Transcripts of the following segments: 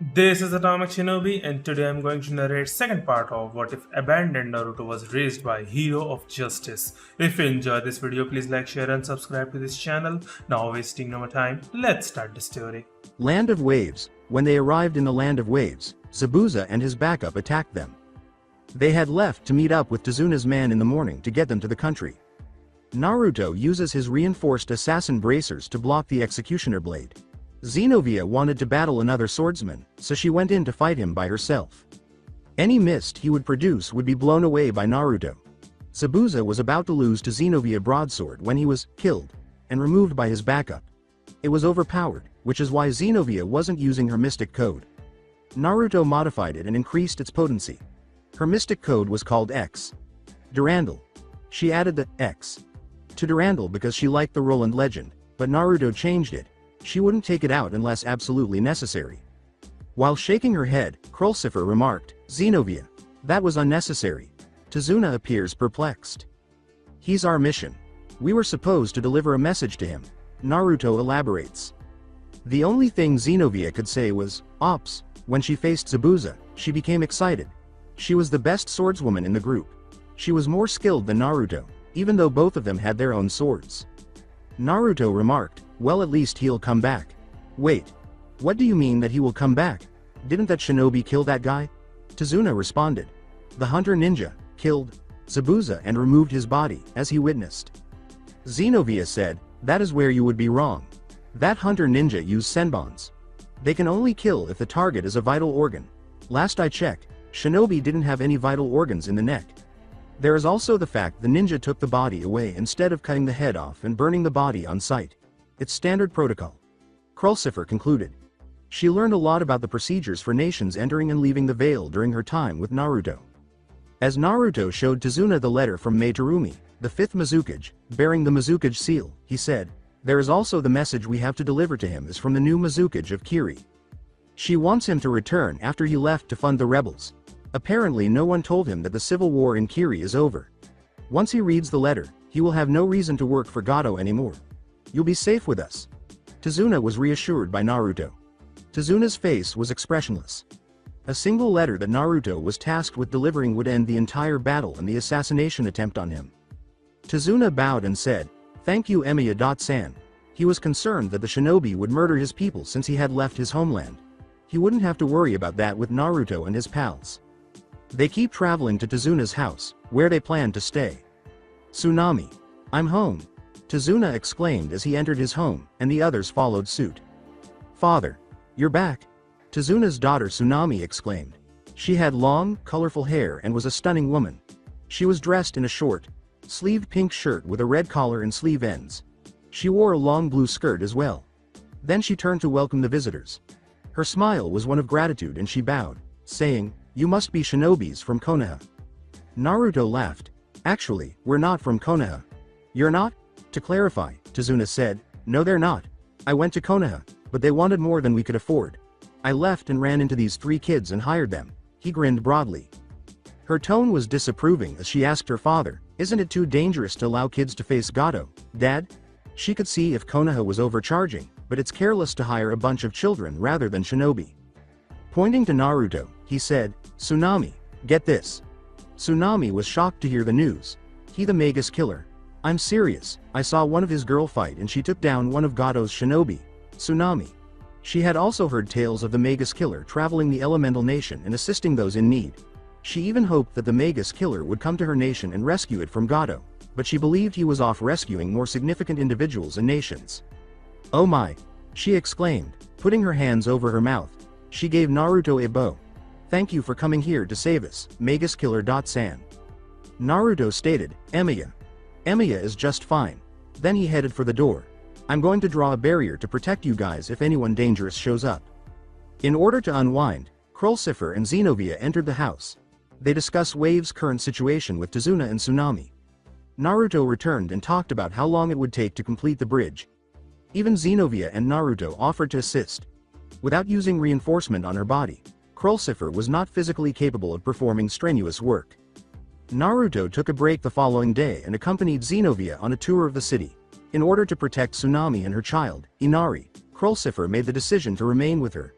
This is Atomic Shinobi, and today I'm going to narrate second part of What If Abandoned Naruto was raised by Hero of Justice. If you enjoyed this video, please like, share, and subscribe to this channel. Now wasting no more time, let's start the story. Land of Waves. When they arrived in the Land of Waves, Zabuza and his backup attacked them. They had left to meet up with Tezuna's man in the morning to get them to the country. Naruto uses his reinforced assassin bracers to block the executioner blade. Xenovia wanted to battle another swordsman, so she went in to fight him by herself. Any mist he would produce would be blown away by Naruto. Zabuza was about to lose to Xenovia Broadsword when he was killed and removed by his backup. It was overpowered, which is why Xenovia wasn't using her mystic code. Naruto modified it and increased its potency. Her mystic code was called X. Durandal. She added the X to Durandal because she liked the Roland legend, but Naruto changed it. She wouldn't take it out unless absolutely necessary. While shaking her head, Krulsifer remarked, "Xenovia, that was unnecessary." Tezuna appears perplexed. "He's our mission. We were supposed to deliver a message to him." Naruto elaborates. The only thing Xenovia could say was, "Ops." When she faced Zabuza, she became excited. She was the best swordswoman in the group. She was more skilled than Naruto, even though both of them had their own swords. Naruto remarked, "Well, at least he'll come back." "Wait. What do you mean that he will come back? Didn't that shinobi kill that guy?" Tezuna responded. "The hunter ninja killed Zabuza and removed his body, as he witnessed." Xenovia said, "That is where you would be wrong. That hunter ninja used senbons. They can only kill if the target is a vital organ. Last I checked, shinobi didn't have any vital organs in the neck. There is also the fact the ninja took the body away instead of cutting the head off and burning the body on sight. It's standard protocol." Krulsifer concluded. She learned a lot about the procedures for nations entering and leaving the Veil during her time with Naruto. As Naruto showed Tezuna the letter from Materumi, the fifth Mizukage, bearing the Mizukage seal, he said, "There is also the message we have to deliver to him is from the new Mizukage of Kiri. She wants him to return after he left to fund the rebels. Apparently no one told him that the civil war in Kiri is over. Once he reads the letter, he will have no reason to work for Gato anymore. You'll be safe with us." Tezuna was reassured by Naruto. Tezuna's face was expressionless. A single letter that Naruto was tasked with delivering would end the entire battle and the assassination attempt on him. Tezuna bowed and said, "Thank you, Emiya-san." He was concerned that the shinobi would murder his people since he had left his homeland. He wouldn't have to worry about that with Naruto and his pals. They keep traveling to Tezuna's house, where they plan to stay. "Tsunami. I'm home," Tezuna exclaimed as he entered his home, and the others followed suit. "Father. You're back," Tezuna's daughter Tsunami exclaimed. She had long, colorful hair and was a stunning woman. She was dressed in a short, sleeved pink shirt with a red collar and sleeve ends. She wore a long blue skirt as well. Then she turned to welcome the visitors. Her smile was one of gratitude and she bowed, saying, "You must be shinobis from Konoha." Naruto laughed. "Actually, we're not from Konoha." "You're not?" To clarify, Tezuna said, "No, they're not. I went to Konoha, but they wanted more than we could afford. I left and ran into these 3 kids and hired them." He grinned broadly. Her tone was disapproving as she asked her father, "Isn't it too dangerous to allow kids to face Gato, Dad?" She could see if Konoha was overcharging, but it's careless to hire a bunch of children rather than shinobi. Pointing to Naruto, he said, "Tsunami, get this." Tsunami was shocked to hear the news. "He the Magus killer." "I'm serious, I saw one of his girl fight and she took down one of Gato's shinobi." Tsunami. She had also heard tales of the Magus killer traveling the elemental nation and assisting those in need. She even hoped that the Magus killer would come to her nation and rescue it from Gato, but she believed he was off rescuing more significant individuals and nations. "Oh my!" she exclaimed, putting her hands over her mouth. She gave Naruto a bow. "Thank you for coming here to save us, Magus Killer. San." Naruto stated, "Emiya. Emiya is just fine." Then he headed for the door. "I'm going to draw a barrier to protect you guys if anyone dangerous shows up." In order to unwind, Krulsifer and Xenovia entered the house. They discussed Wave's current situation with Tezuna and Tsunami. Naruto returned and talked about how long it would take to complete the bridge. Even Xenovia and Naruto offered to assist. Without using reinforcement on her body, Krulsifer was not physically capable of performing strenuous work. Naruto took a break the following day and accompanied Xenovia on a tour of the city. In order to protect Tsunami and her child, Inari, Krulsifer made the decision to remain with her.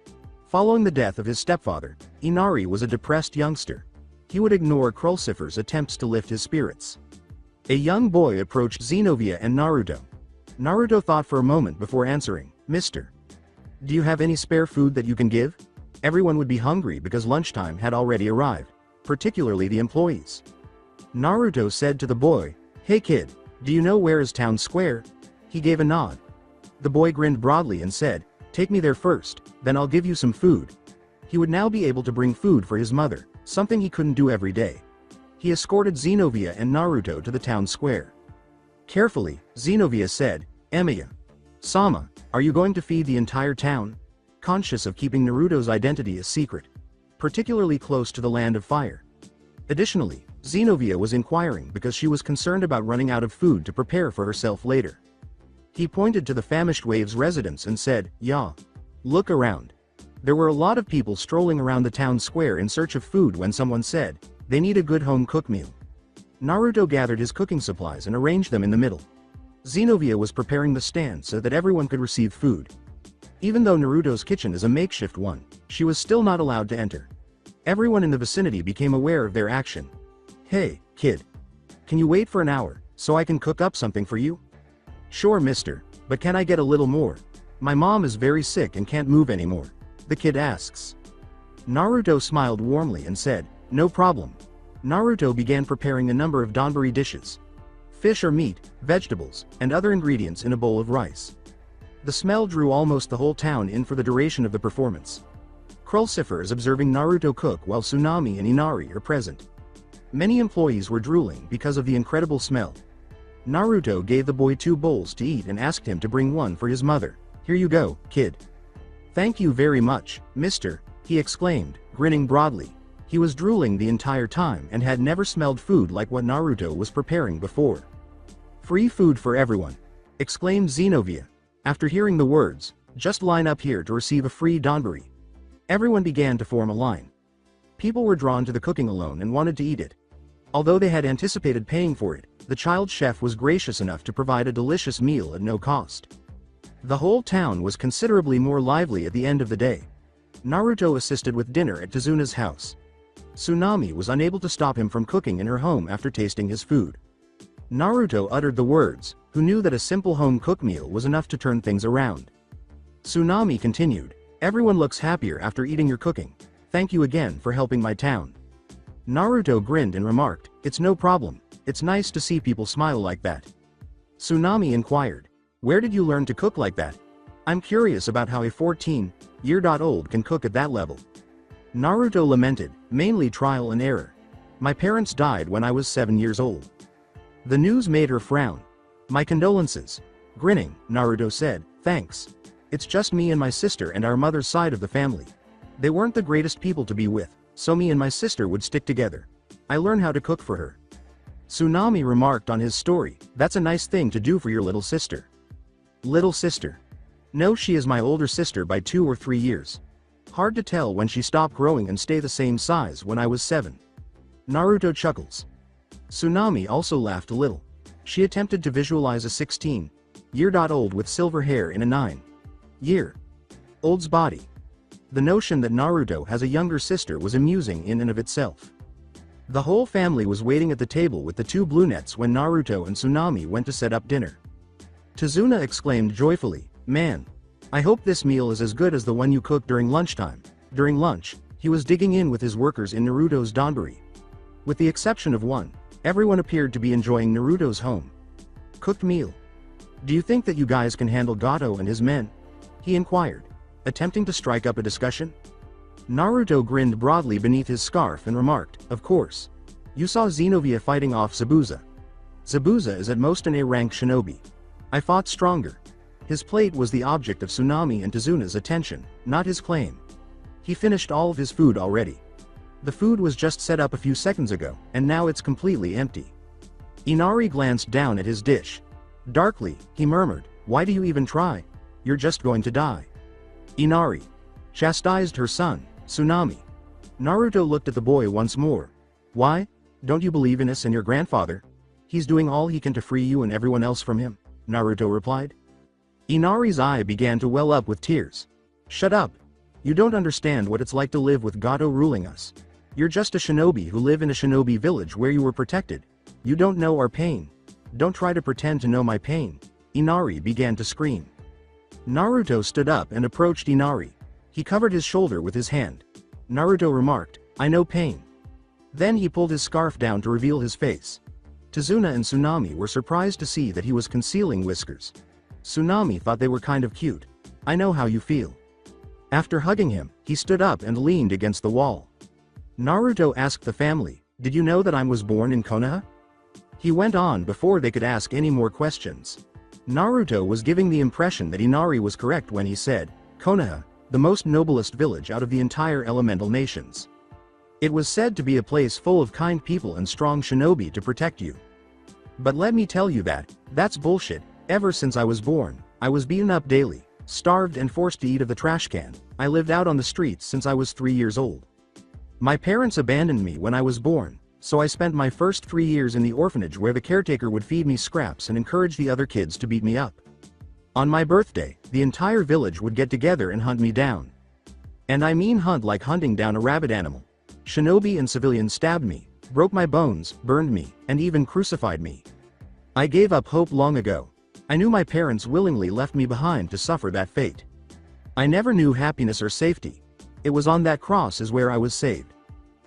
Following the death of his stepfather, Inari was a depressed youngster. He would ignore Krulsifer's attempts to lift his spirits. A young boy approached Xenovia and Naruto. Naruto thought for a moment before answering, "Mister, do you have any spare food that you can give?" Everyone would be hungry because lunchtime had already arrived, particularly the employees. Naruto said to the boy, "Hey kid, do you know where is town square?" He gave a nod. The boy grinned broadly and said, "Take me there first, then I'll give you some food." He would now be able to bring food for his mother, something he couldn't do every day. He escorted Xenovia and Naruto to the town square. Carefully, Xenovia said, "Emiya Sama, are you going to feed the entire town?" Conscious of keeping Naruto's identity a secret, particularly close to the land of fire. Additionally, Xenovia was inquiring because she was concerned about running out of food to prepare for herself later. He pointed to the famished Wave's residence and said, "Yeah. Look around." There were a lot of people strolling around the town square in search of food when someone said, "They need a good home-cooked meal." Naruto gathered his cooking supplies and arranged them in the middle. Xenovia was preparing the stand so that everyone could receive food. Even though Naruto's kitchen is a makeshift one, she was still not allowed to enter. Everyone in the vicinity became aware of their action. "Hey, kid. Can you wait for an hour, so I can cook up something for you?" "Sure, mister, but can I get a little more? My mom is very sick and can't move anymore," the kid asks. Naruto smiled warmly and said, "No problem." Naruto began preparing a number of donburi dishes. Fish or meat, vegetables, and other ingredients in a bowl of rice. The smell drew almost the whole town in for the duration of the performance. Krulsifer is observing Naruto cook while Tsunami and Inari are present. Many employees were drooling because of the incredible smell. Naruto gave the boy 2 bowls to eat and asked him to bring one for his mother. "Here you go, kid." "Thank you very much, mister," he exclaimed, grinning broadly. He was drooling the entire time and had never smelled food like what Naruto was preparing before. "Free food for everyone," exclaimed Xenovia. After hearing the words, "Just line up here to receive a free donburi," everyone began to form a line. People were drawn to the cooking alone and wanted to eat it. Although they had anticipated paying for it, the child chef was gracious enough to provide a delicious meal at no cost. The whole town was considerably more lively at the end of the day. Naruto assisted with dinner at Tazuna's house. Tsunami was unable to stop him from cooking in her home after tasting his food. Naruto uttered the words, who knew that a simple home-cooked meal was enough to turn things around. Tsunami continued, "Everyone looks happier after eating your cooking. Thank you again for helping my town." Naruto grinned and remarked, "It's no problem. It's nice to see people smile like that." Tsunami inquired, "Where did you learn to cook like that? I'm curious about how a 14-year-old can cook at that level." Naruto lamented, "Mainly trial and error. My parents died when I was 7 years old." The news made her frown. "My condolences." Grinning, Naruto said, "Thanks. It's just me and my sister and our mother's side of the family. They weren't the greatest people to be with, so me and my sister would stick together. I learned how to cook for her." Tsunami remarked on his story, "That's a nice thing to do for your little sister." "Little sister? No, she is my older sister by 2 or 3 years. Hard to tell when she stopped growing and stay the same size when I was 7. Naruto chuckles. Tsunami also laughed a little. She attempted to visualize a 16-year-old with silver hair in a 9-year-old's body. The notion that Naruto has a younger sister was amusing in and of itself. The whole family was waiting at the table with the 2 brunettes when Naruto and Tsunami went to set up dinner. Tazuna exclaimed joyfully, "Man, I hope this meal is as good as the one you cooked during lunchtime." During lunch, he was digging in with his workers in Naruto's donburi. With the exception of one, everyone appeared to be enjoying Naruto's home-cooked meal. "Do you think that you guys can handle Gato and his men?" he inquired, attempting to strike up a discussion. Naruto grinned broadly beneath his scarf and remarked, "Of course. You saw Xenovia fighting off Zabuza. Zabuza is at most an A-rank shinobi. I fought stronger." His plate was the object of Tsunami and Tazuna's attention, not his claim. He finished all of his food already. The food was just set up a few seconds ago, and now it's completely empty. Inari glanced down at his dish. Darkly, he murmured, "Why do you even try? You're just going to die." Inari chastised her son, Tsunami. Naruto looked at the boy once more. "Why? Don't you believe in us and your grandfather? He's doing all he can to free you and everyone else from him," Naruto replied. Inari's eye began to well up with tears. "Shut up. You don't understand what it's like to live with Gato ruling us. You're just a shinobi who live in a shinobi village where you were protected. You don't know our pain. Don't try to pretend to know my pain. Inari began to scream. Naruto stood up and approached Inari. He covered his shoulder with his hand. Naruto remarked, "I know pain." Then he pulled his scarf down to reveal his face. Tazuna and Tsunami were surprised to see that he was concealing whiskers. Tsunami thought they were kind of cute. "I know how you feel." After hugging him, he stood up and leaned against the wall. Naruto asked the family, "Did you know that I was born in Konoha?" He went on before they could ask any more questions. Naruto was giving the impression that Inari was correct when he said, "Konoha, the most noblest village out of the entire elemental nations. It was said to be a place full of kind people and strong shinobi to protect you. But let me tell you that's bullshit. Ever since I was born, I was beaten up daily, starved and forced to eat of the trash can. I lived out on the streets since I was 3 years old. My parents abandoned me when I was born, so I spent my first 3 years in the orphanage where the caretaker would feed me scraps and encourage the other kids to beat me up. On my birthday, the entire village would get together and hunt me down. And I mean hunt like hunting down a rabid animal. Shinobi and civilians stabbed me, broke my bones, burned me, and even crucified me. I gave up hope long ago. I knew my parents willingly left me behind to suffer that fate. I never knew happiness or safety. It was on that cross is where I was saved.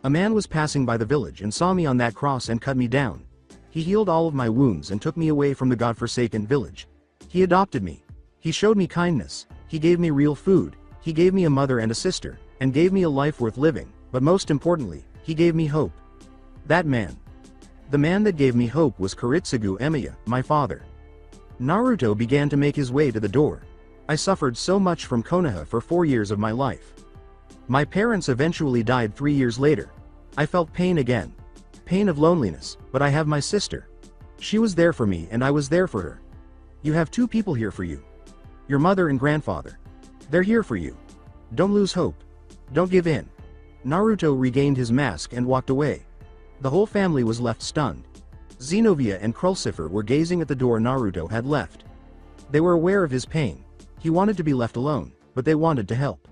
A man was passing by the village and saw me on that cross and cut me down. He healed all of my wounds and took me away from the godforsaken village. He adopted me. He showed me kindness. He gave me real food. He gave me a mother and a sister, and gave me a life worth living, but most importantly, he gave me hope. That man. The man that gave me hope was Koritsugu Emiya, my father." Naruto began to make his way to the door. "I suffered so much from Konoha for 4 years of my life. My parents eventually died 3 years later. I felt pain again. Pain of loneliness, but I have my sister. She was there for me and I was there for her. You have 2 people here for you. Your mother and grandfather. They're here for you. Don't lose hope. Don't give in." Naruto regained his mask and walked away. The whole family was left stunned. Xenovia and Krulcifer were gazing at the door Naruto had left. They were aware of his pain. He wanted to be left alone, but they wanted to help.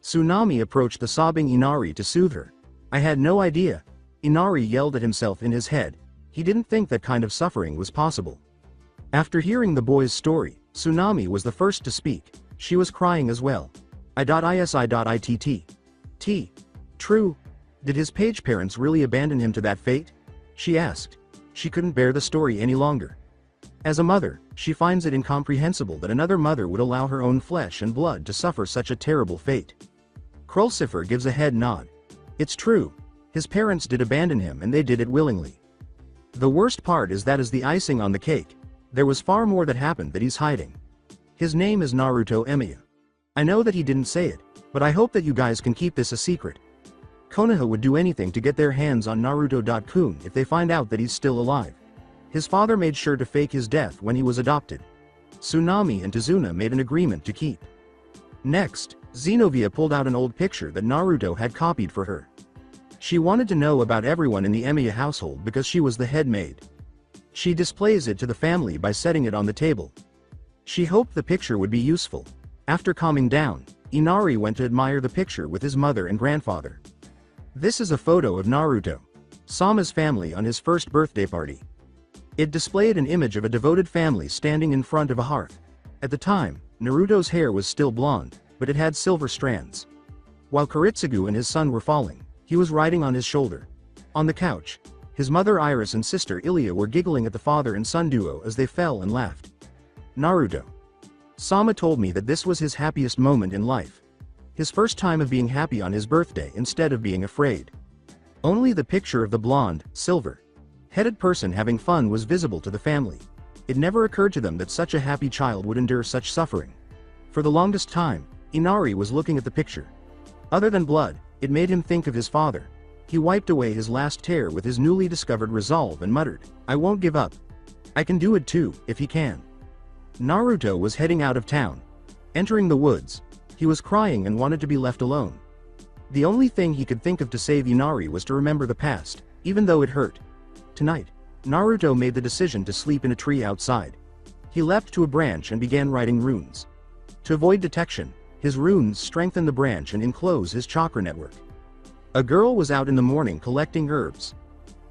Tsunami approached the sobbing Inari to soothe her. "I had no idea." Inari yelled at himself in his head. He didn't think that kind of suffering was possible. After hearing the boy's story, Tsunami was the first to speak. She was crying as well. "I.isi.itt. True. Did his page parents really abandon him to that fate?" she asked. She couldn't bear the story any longer. As a mother, she finds it incomprehensible that another mother would allow her own flesh and blood to suffer such a terrible fate. Krulcifer gives a head nod. "It's true. His parents did abandon him and they did it willingly. The worst part is that as the icing on the cake, there was far more that happened that he's hiding. His name is Naruto Emiya. I know that he didn't say it, but I hope that you guys can keep this a secret. Konoha would do anything to get their hands on Naruto.kun if they find out that he's still alive. His father made sure to fake his death when he was adopted. Tsunami and Tazuna made an agreement to keep." Next, Xenovia pulled out an old picture that Naruto had copied for her. She wanted to know about everyone in the Emiya household because she was the head maid. She displays it to the family by setting it on the table. She hoped the picture would be useful. After calming down, Inari went to admire the picture with his mother and grandfather. This is a photo of Naruto, Sama's family on his first birthday party. It displayed an image of a devoted family standing in front of a hearth. At the time, Naruto's hair was still blonde, but it had silver strands. While Koritsugu and his son were falling, he was riding on his shoulder. On the couch, his mother Iris and sister Ilya were giggling at the father and son duo as they fell and laughed. Naruto. Sama told me that this was his happiest moment in life. His first time of being happy on his birthday instead of being afraid. Only the picture of the blonde, silver-headed person having fun was visible to the family. It never occurred to them that such a happy child would endure such suffering. For the longest time, Inari was looking at the picture. Other than blood, it made him think of his father. He wiped away his last tear with his newly discovered resolve and muttered, "I won't give up. I can do it too, if he can." Naruto was heading out of town. Entering the woods, he was crying and wanted to be left alone. The only thing he could think of to save Inari was to remember the past, even though it hurt. Tonight, Naruto made the decision to sleep in a tree outside. He leapt to a branch and began writing runes. To avoid detection, His runes strengthen the branch and enclose his chakra network. A girl was out in the morning collecting herbs.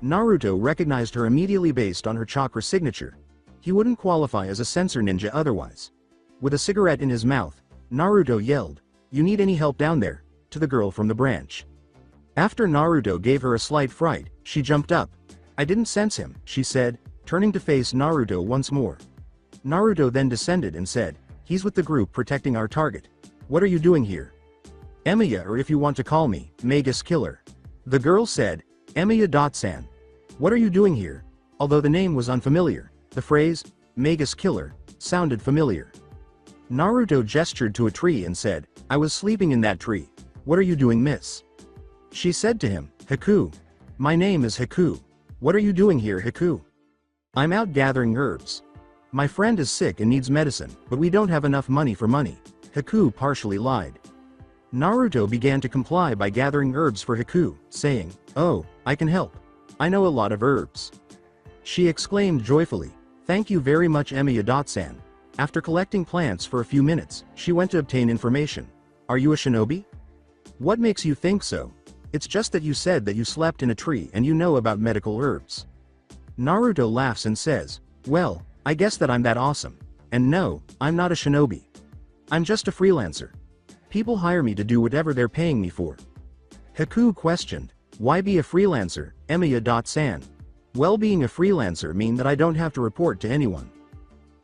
Naruto recognized her immediately based on her chakra signature. He wouldn't qualify as a sensor ninja otherwise. With a cigarette in his mouth, Naruto yelled, "You need any help down there?" to the girl from the branch. After Naruto gave her a slight fright, she jumped up. "I didn't sense him," she said, turning to face Naruto once more. Naruto then descended and said, "He's with the group protecting our target. What are you doing here?" "Emiya, or if you want to call me, Magus Killer." The girl said, "Emiya-san. What are you doing here?" Although the name was unfamiliar, the phrase, Magus Killer, sounded familiar. Naruto gestured to a tree and said, "I was sleeping in that tree. What are you doing, miss?" She said to him, "Haku. My name is Haku. What are you doing here, Haku?" "I'm out gathering herbs. My friend is sick and needs medicine, but we don't have enough money for money." Haku partially lied. Naruto began to comply by gathering herbs for Haku, saying, "Oh, I can help. I know a lot of herbs." She exclaimed joyfully, "Thank you very much, Emiya-san." After collecting plants for a few minutes, she went to obtain information. "Are you a shinobi?" "What makes you think so? It's just that you said that you slept in a tree and you know about medical herbs." Naruto laughs and says, "Well, I guess that I'm that awesome. And no, I'm not a shinobi. I'm just a freelancer. People hire me to do whatever they're paying me for." Haku questioned, "Why be a freelancer, Emiya-san?" "Well, being a freelancer means that I don't have to report to anyone."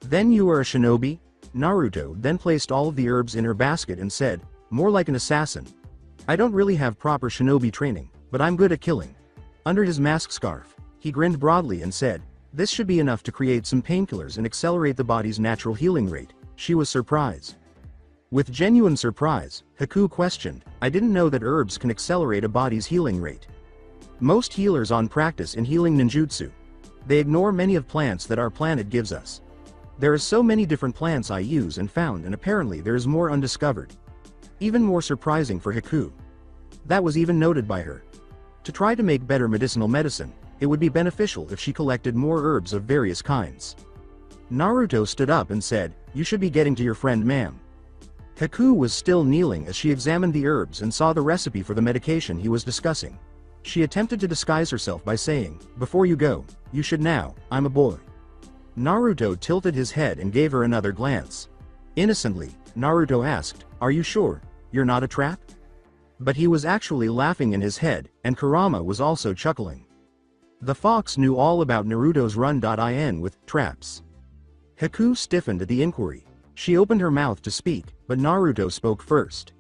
"Then you are a shinobi?" Naruto then placed all of the herbs in her basket and said, "More like an assassin. I don't really have proper shinobi training, but I'm good at killing." Under his mask scarf, he grinned broadly and said, "This should be enough to create some painkillers and accelerate the body's natural healing rate." She was surprised. With genuine surprise, Haku questioned, "I didn't know that herbs can accelerate a body's healing rate. Most healers on practice in healing ninjutsu. They ignore many of plants that our planet gives us. There are so many different plants I use and found, and apparently there is more undiscovered." Even more surprising for Haku. That was even noted by her. To try to make better medicinal medicine, it would be beneficial if she collected more herbs of various kinds. Naruto stood up and said, "You should be getting to your friend, ma'am." Haku was still kneeling as she examined the herbs and saw the recipe for the medication he was discussing. She attempted to disguise herself by saying, "Before you go, you should know, I'm a boy." Naruto tilted his head and gave her another glance. Innocently, Naruto asked, "Are you sure you're not a trap?" But he was actually laughing in his head, and Kurama was also chuckling. The fox knew all about Naruto's run.in with traps. Haku stiffened at the inquiry. She opened her mouth to speak, but Naruto spoke first.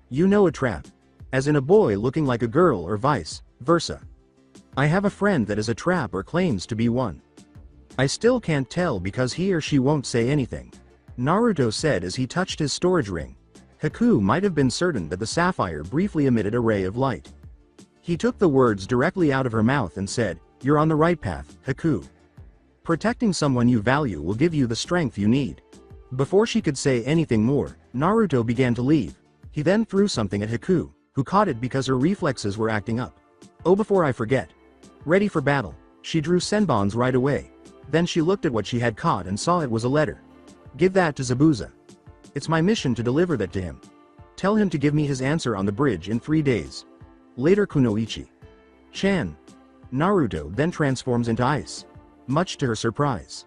"You know a trap. As in a boy looking like a girl or vice versa. I have a friend that is a trap or claims to be one. I still can't tell because he or she won't say anything," Naruto said as he touched his storage ring. Haku might have been certain that the sapphire briefly emitted a ray of light. He took the words directly out of her mouth and said, "You're on the right path, Haku. Protecting someone you value will give you the strength you need." Before she could say anything more, Naruto began to leave. He then threw something at Haku, who caught it because her reflexes were acting up. "Oh, before I forget. Ready for battle." She drew senbons right away. Then she looked at what she had caught and saw it was a letter. "Give that to Zabuza. It's my mission to deliver that to him. Tell him to give me his answer on the bridge in 3 days. Later, Kunoichi. Chan." Naruto then transforms into ice. Much to her surprise.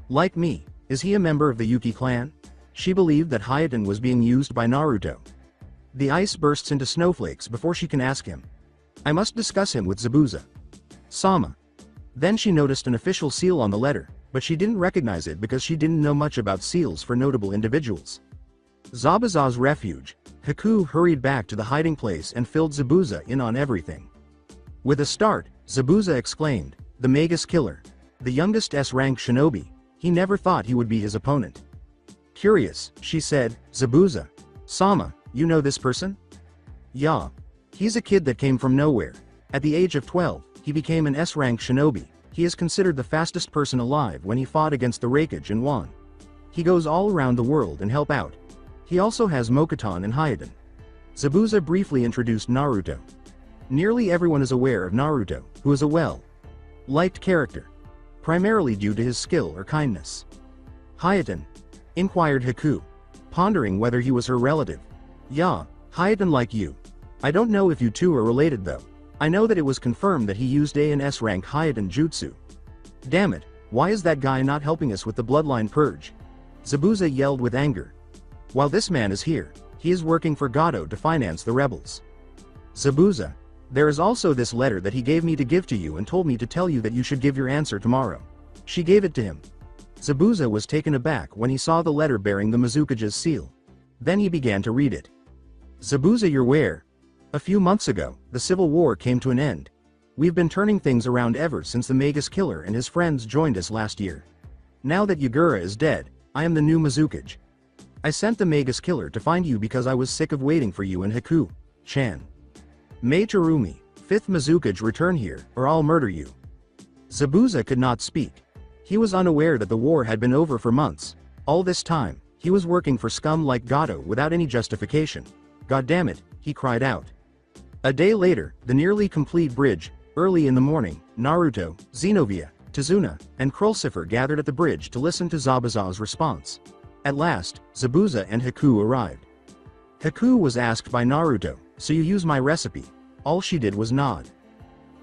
Like me, is he a member of the Yuki clan? She believed that Hayatan was being used by Naruto. The ice bursts into snowflakes before she can ask him. "I must discuss him with Zabuza. Sama." Then she noticed an official seal on the letter, but she didn't recognize it because she didn't know much about seals for notable individuals. Zabuza's refuge. Haku hurried back to the hiding place and filled Zabuza in on everything. With a start, Zabuza exclaimed, "The Magus Killer. The youngest S-rank shinobi. He never thought he would be his opponent." Curious, she said, "Zabuza. Sama, you know this person?" "Yeah. He's a kid that came from nowhere. At the age of 12, he became an S-rank shinobi. He is considered the fastest person alive when he fought against the Raikage and won. He goes all around the world and help out. He also has Mokuton and Hayatan." Zabuza briefly introduced Naruto. Nearly everyone is aware of Naruto, who is a well-liked character, primarily due to his skill or kindness. "Hayatan?" inquired Haku. pondering whether he was her relative. Yeah, Hayaten like you. I don't know if you two are related though. I know that it was confirmed that he used A and S rank Hayaten jutsu. Damn it, why is that guy not helping us with the bloodline purge? Zabuza yelled with anger. While this man is here, he is working for Gato to finance the rebels. Zabuza, there is also this letter that he gave me to give to you and told me to tell you that you should give your answer tomorrow. She gave it to him. Zabuza was taken aback when he saw the letter bearing the Mizukage's seal. Then he began to read it. Zabuza, you're where? A few months ago, the civil war came to an end. We've been turning things around ever since the Magus Killer and his friends joined us last year. Now that Yagura is dead, I am the new Mizukage. I sent the Magus Killer to find you because I was sick of waiting for you and Haku, Chan. Mei Terumi, 5th Mizukage, return here, or I'll murder you. Zabuza could not speak. He was unaware that the war had been over for months. All this time, he was working for scum like Gato without any justification. God damn it, he cried out. A day later, the nearly complete bridge. Early in the morning, Naruto, Xenovia, Tazuna, and Krulsifer gathered at the bridge to listen to Zabuza's response. At last, Zabuza and Haku arrived. Haku was asked by Naruto, so you use my recipe? All she did was nod.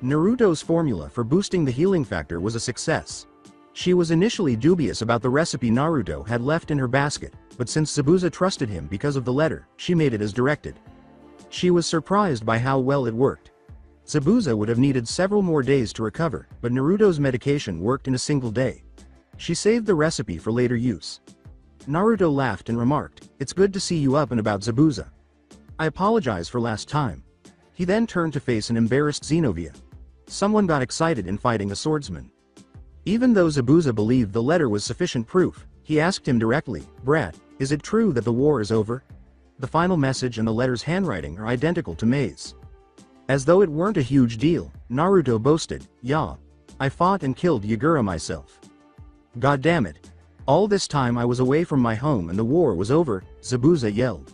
Naruto's formula for boosting the healing factor was a success. She was initially dubious about the recipe Naruto had left in her basket, but since Zabuza trusted him because of the letter, she made it as directed. She was surprised by how well it worked. Zabuza would have needed several more days to recover, but Naruto's medication worked in a single day. She saved the recipe for later use. Naruto laughed and remarked, "It's good to see you up and about, Zabuza. I apologize for last time." He then turned to face an embarrassed Xenovia. Someone got excited in fighting a swordsman. Even though Zabuza believed the letter was sufficient proof, he asked him directly, "Brat, is it true that the war is over?" The final message and the letter's handwriting are identical to Mei's. As though it weren't a huge deal, Naruto boasted, "Yeah, I fought and killed Yagura myself. God damn it. All this time I was away from my home and the war was over," Zabuza yelled.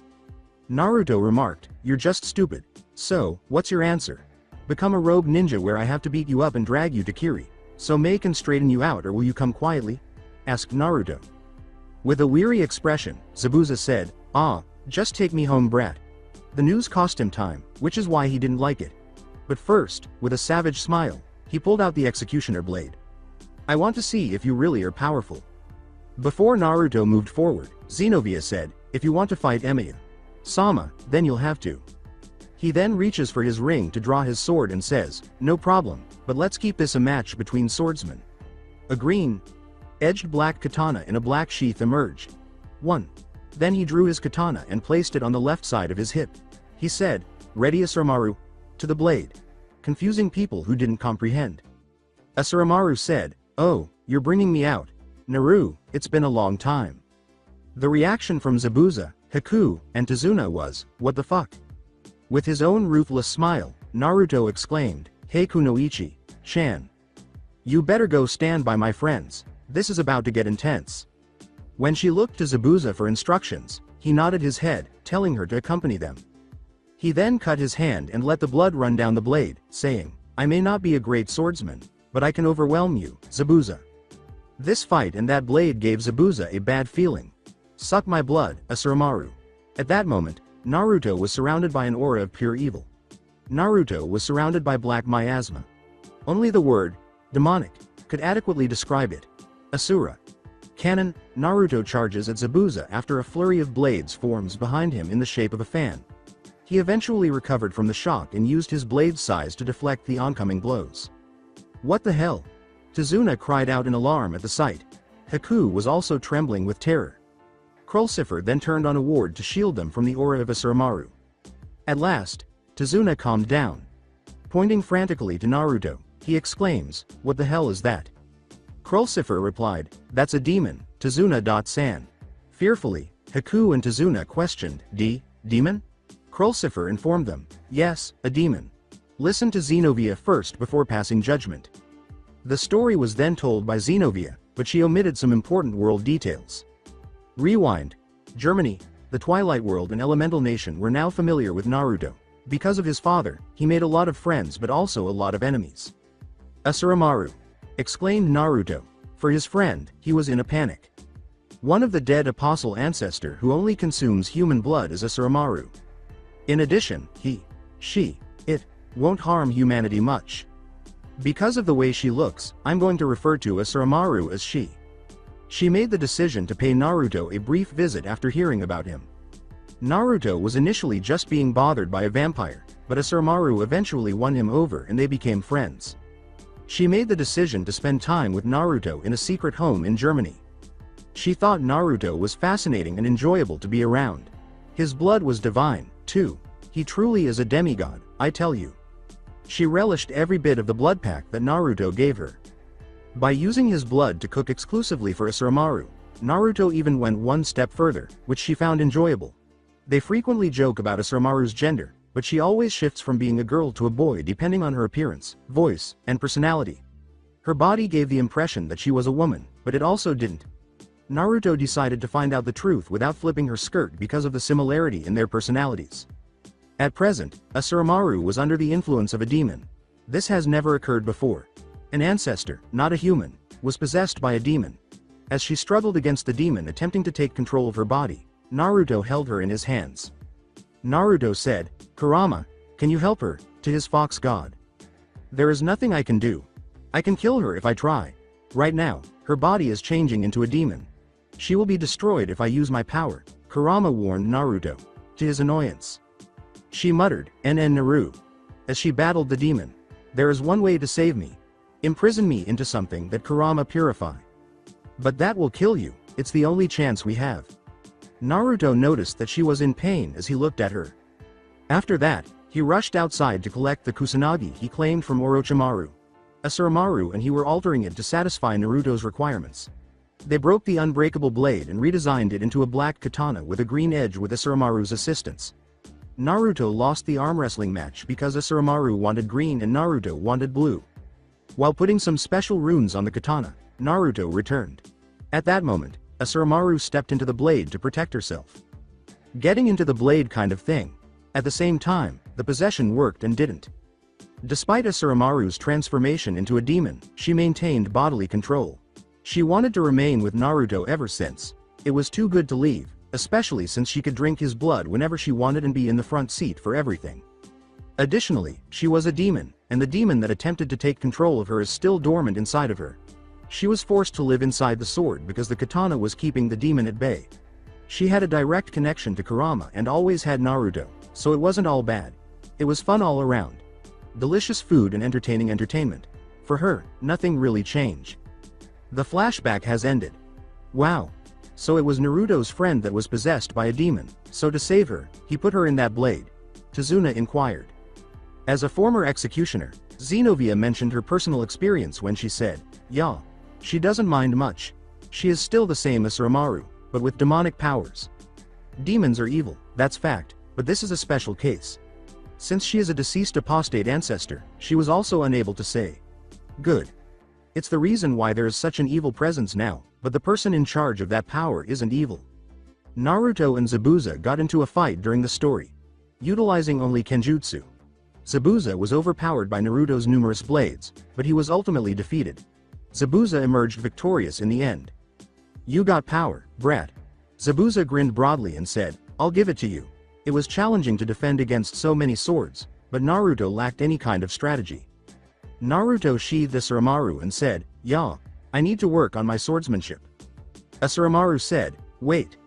Naruto remarked, "You're just stupid. So, what's your answer? Become a rogue ninja where I have to beat you up and drag you to Kiri, so Mei can straighten you out, or will you come quietly?" asked Naruto. With a weary expression, Zabuza said, "Just take me home, brat." The news cost him time, which is why he didn't like it. But first, with a savage smile, he pulled out the executioner blade. "I want to see if you really are powerful." Before Naruto moved forward, Xenovia said, "If you want to fight Emiya-sama, then you'll have to." He then reaches for his ring to draw his sword and says, "No problem, but let's keep this a match between swordsmen." A green-edged black katana in a black sheath emerged. Then he drew his katana and placed it on the left side of his hip. He said, "Ready, Asaramaru?" to the blade, confusing people who didn't comprehend. Asaramaru said, "Oh, you're bringing me out. Naru, it's been a long time." The reaction from Zabuza, Haku, and Tazuna was, "What the fuck?" With his own ruthless smile, Naruto exclaimed, "Hey Kunoichi-chan. You better go stand by my friends. This is about to get intense." When she looked to Zabuza for instructions, he nodded his head, telling her to accompany them. He then cut his hand and let the blood run down the blade, saying, "I may not be a great swordsman, but I can overwhelm you, Zabuza." This fight and that blade gave Zabuza a bad feeling. "Suck my blood, Asaramaru." At that moment, Naruto was surrounded by an aura of pure evil. Naruto was surrounded by black miasma. Only the word, demonic, could adequately describe it. Asura. Cannon, Naruto charges at Zabuza after a flurry of blades forms behind him in the shape of a fan. He eventually recovered from the shock and used his blade's size to deflect the oncoming blows. "What the hell?" Tazuna cried out in alarm at the sight. Haku was also trembling with terror. Krulsifer then turned on a ward to shield them from the aura of Asaramaru. At last, Tazuna calmed down. Pointing frantically to Naruto, he exclaims, "What the hell is that?" Krulsifer replied, "That's a demon, Tazuna.san." Fearfully, Haku and Tazuna questioned, Demon? Krulsifer informed them, "Yes, a demon. Listen to Xenovia first before passing judgment." The story was then told by Xenovia, but she omitted some important world details. Rewind. Germany, the Twilight World and Elemental Nation were now familiar with Naruto. Because of his father, he made a lot of friends but also a lot of enemies. "Asaramaru," exclaimed Naruto. For his friend, he was in a panic. One of the dead apostle ancestor who only consumes human blood is Asuramaru. In addition, it won't harm humanity much. Because of the way she looks, I'm going to refer to Asuramaru as she. She made the decision to pay Naruto a brief visit after hearing about him. Naruto was initially just being bothered by a vampire, but Asuramaru eventually won him over and they became friends. She made the decision to spend time with Naruto in a secret home in Germany. She thought Naruto was fascinating and enjoyable to be around. His blood was divine, too. He truly is a demigod, I tell you. She relished every bit of the blood pack that Naruto gave her. By using his blood to cook exclusively for Asuramaru, Naruto even went one step further, which she found enjoyable. They frequently joke about Asuramaru's gender, but she always shifts from being a girl to a boy depending on her appearance, voice, and personality. Her body gave the impression that she was a woman, but it also didn't. Naruto decided to find out the truth without flipping her skirt because of the similarity in their personalities. At present, Asuramaru was under the influence of a demon. This has never occurred before. An ancestor, not a human, was possessed by a demon. As she struggled against the demon attempting to take control of her body, Naruto held her in his hands. Naruto said, "Kurama, can you help her?" to his fox god. "There is nothing I can do. I can kill her if I try. Right now, her body is changing into a demon. She will be destroyed if I use my power," Kurama warned Naruto. To his annoyance, she muttered, Naru. As she battled the demon, "There is one way to save me. Imprison me into something that Kurama purify. But that will kill you, it's the only chance we have." Naruto noticed that she was in pain as he looked at her. After that, he rushed outside to collect the kusanagi he claimed from Orochimaru. Asuramaru and he were altering it to satisfy Naruto's requirements. They broke the unbreakable blade and redesigned it into a black katana with a green edge with Asuramaru's assistance. Naruto lost the arm wrestling match because Asuramaru wanted green and Naruto wanted blue. While putting some special runes on the katana, Naruto returned. At that moment, Asuramaru stepped into the blade to protect herself. Getting into the blade kind of thing. At the same time, the possession worked and didn't. Despite Asuramaru's transformation into a demon, she maintained bodily control. She wanted to remain with Naruto ever since. It was too good to leave, especially since she could drink his blood whenever she wanted and be in the front seat for everything. Additionally, she was a demon, and the demon that attempted to take control of her is still dormant inside of her. She was forced to live inside the sword because the katana was keeping the demon at bay. She had a direct connection to Kurama and always had Naruto, so it wasn't all bad. It was fun all around. Delicious food and entertaining entertainment. For her, nothing really changed. The flashback has ended. Wow. So it was Naruto's friend that was possessed by a demon, so to save her, he put her in that blade. Tazuna inquired. As a former executioner, Zenobia mentioned her personal experience when she said, "Yeah. She doesn't mind much. She is still the same as Asuramaru, but with demonic powers. Demons are evil, that's fact, but this is a special case. Since she is a deceased apostate ancestor, she was also unable to say. Good. It's the reason why there is such an evil presence now, but the person in charge of that power isn't evil." Naruto and Zabuza got into a fight during the story, utilizing only Kenjutsu. Zabuza was overpowered by Naruto's numerous blades, but he was ultimately defeated. Zabuza emerged victorious in the end. "You got power, brat." Zabuza grinned broadly and said, "I'll give it to you. It was challenging to defend against so many swords, but Naruto lacked any kind of strategy." Naruto sheathed Asuramaru and said, "Yeah, I need to work on my swordsmanship." Asuramaru said, "Wait.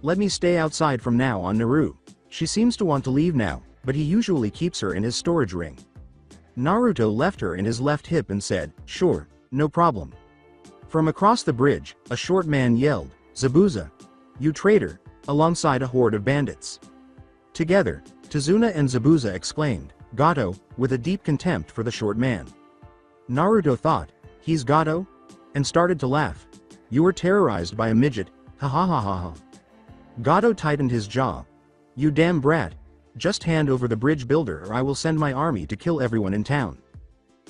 Let me stay outside from now on, Naru. She seems to want to leave now, but he usually keeps her in his storage ring." Naruto left her in his left hip and said, "Sure, no problem." From across the bridge, a short man yelled, "Zabuza! You traitor!" alongside a horde of bandits. Together, Tazuna and Zabuza exclaimed, "Gato," with a deep contempt for the short man. Naruto thought, "He's Gato?" and started to laugh. "You were terrorized by a midget, ha ha ha ha ha." Gato tightened his jaw. "You damn brat. Just hand over the bridge builder or I will send my army to kill everyone in town."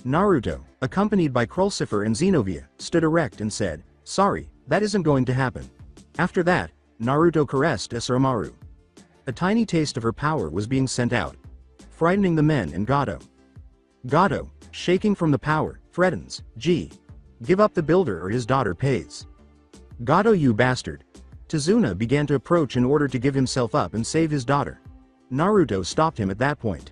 Naruto, accompanied by Krulcifer and Zenobia, stood erect and said, "Sorry, that isn't going to happen." After that, Naruto caressed Asuramaru. A tiny taste of her power was being sent out, frightening the men and Gato. Gato, shaking from the power, threatens, "Gee, give up the builder or his daughter pays." "Gato, you bastard, Tazuna began to approach in order to give himself up and save his daughter. Naruto stopped him at that point.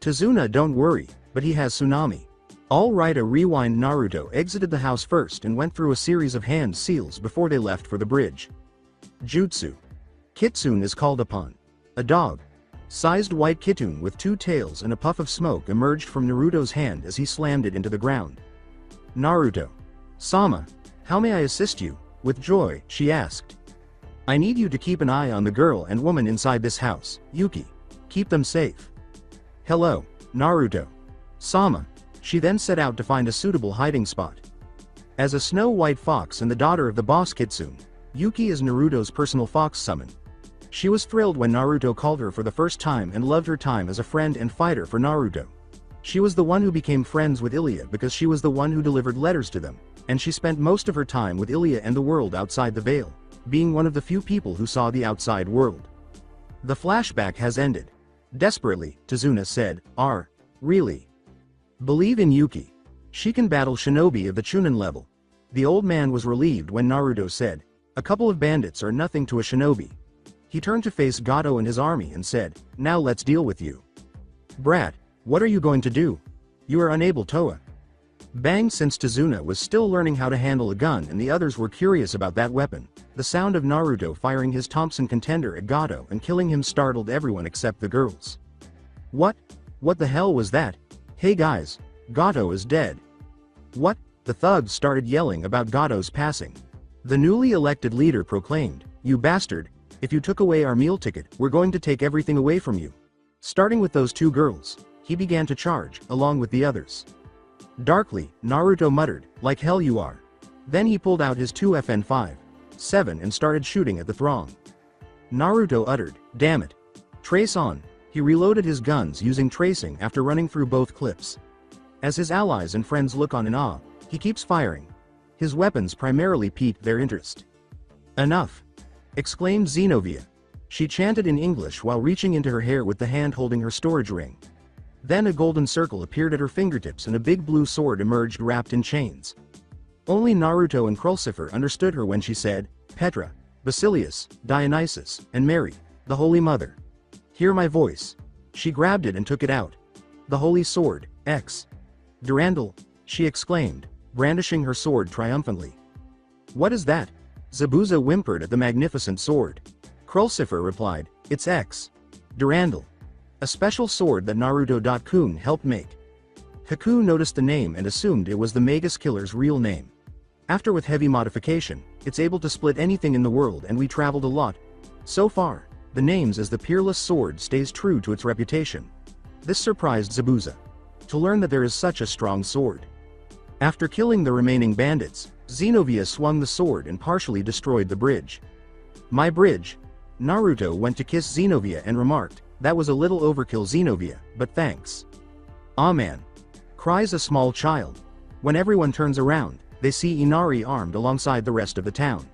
Tazuna, don't worry, but he has tsunami. Alright, a rewind. Naruto exited the house first and went through a series of hand seals before they left for the bridge. Jutsu. Kitsune is called upon. A dog-sized white kitten with 2 tails and a puff of smoke emerged from Naruto's hand as he slammed it into the ground. Naruto. Sama, how may I assist you? With joy, she asked. I need you to keep an eye on the girl and woman inside this house, Yuki. Keep them safe. Hello, Naruto. Sama. She then set out to find a suitable hiding spot. As a snow-white fox and the daughter of the boss Kitsune, Yuki is Naruto's personal fox summon. She was thrilled when Naruto called her for the first time and loved her time as a friend and fighter for Naruto. She was the one who became friends with Ilya because she was the one who delivered letters to them, and she spent most of her time with Ilya and the world outside the veil, being one of the few people who saw the outside world. The flashback has ended. Desperately, Tazuna said, really? Believe in Yuki. She can battle shinobi of the Chunin level. The old man was relieved when Naruto said, a couple of bandits are nothing to a shinobi. He turned to face Gato and his army and said, now let's deal with you. Brat, what are you going to do? You are unable to. Bang. Since Tazuna was still learning how to handle a gun and the others were curious about that weapon, the sound of Naruto firing his Thompson contender at Gato and killing him startled everyone except the girls. What the hell was that? Hey guys, Gato is dead. What? The thugs started yelling about Gato's passing. The newly elected leader proclaimed, you bastard, if you took away our meal ticket, we're going to take everything away from you. Starting with those 2 girls, he began to charge, along with the others. Darkly, Naruto muttered, like hell you are. Then he pulled out his 2FN5.7 and started shooting at the throng. Naruto uttered, damn it. Trace on. He reloaded his guns using tracing after running through both clips. As his allies and friends look on in awe, he keeps firing. His weapons primarily piqued their interest. Enough! Exclaimed Xenovia. She chanted in English while reaching into her hair with the hand holding her storage ring. Then a golden circle appeared at her fingertips and a big blue sword emerged wrapped in chains. Only Naruto and Krulcifer understood her when she said, Petra, Basilius, Dionysus, and Mary, the Holy Mother. Hear my voice. She grabbed it and took it out. The holy sword, X. Durandal, she exclaimed, brandishing her sword triumphantly. What is that? Zabuza whimpered at the magnificent sword. Krulcifer replied, it's X. Durandal. A special sword that Naruto.kun helped make. Haku noticed the name and assumed it was the Magus Killer's real name. After with heavy modification, it's able to split anything in the world and we traveled a lot. So far, the names as the Peerless Sword stays true to its reputation. This surprised Zabuza. To learn that there is such a strong sword. After killing the remaining bandits, Xenovia swung the sword and partially destroyed the bridge. My bridge. Naruto went to kiss Xenovia and remarked, that was a little overkill Xenovia, but thanks. Aw man. Cries a small child. When everyone turns around, they see Inari armed alongside the rest of the town.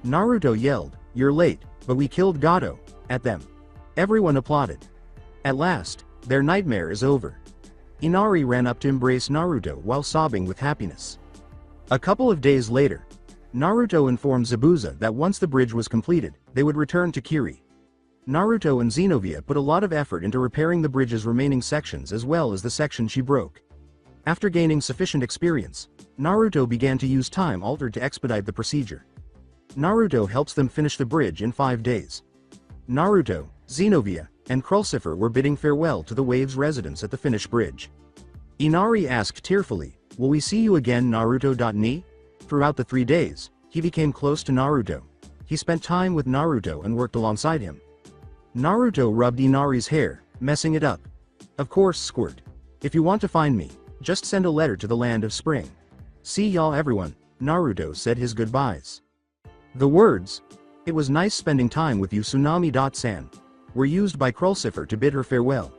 Naruto yelled, you're late, but we killed Gato, at them. Everyone applauded. At last, their nightmare is over. Inari ran up to embrace Naruto while sobbing with happiness. A couple of days later, Naruto informed Zabuza that once the bridge was completed, they would return to Kiri. Naruto and Xenovia put a lot of effort into repairing the bridge's remaining sections as well as the section she broke. After gaining sufficient experience, Naruto began to use time altered to expedite the procedure. Naruto helps them finish the bridge in 5 days. Naruto, Xenovia, and Krulcifer were bidding farewell to the Waves residents at the finished bridge. Inari asked tearfully, will we see you again Naruto.ni? Throughout the 3 days, he became close to Naruto. He spent time with Naruto and worked alongside him. Naruto rubbed Inari's hair, messing it up. Of course, Squirt. If you want to find me, just send a letter to the Land of Spring. See y'all everyone, Naruto said his goodbyes. The words, it was nice spending time with you Tsunami.san, were used by Krulcifer to bid her farewell.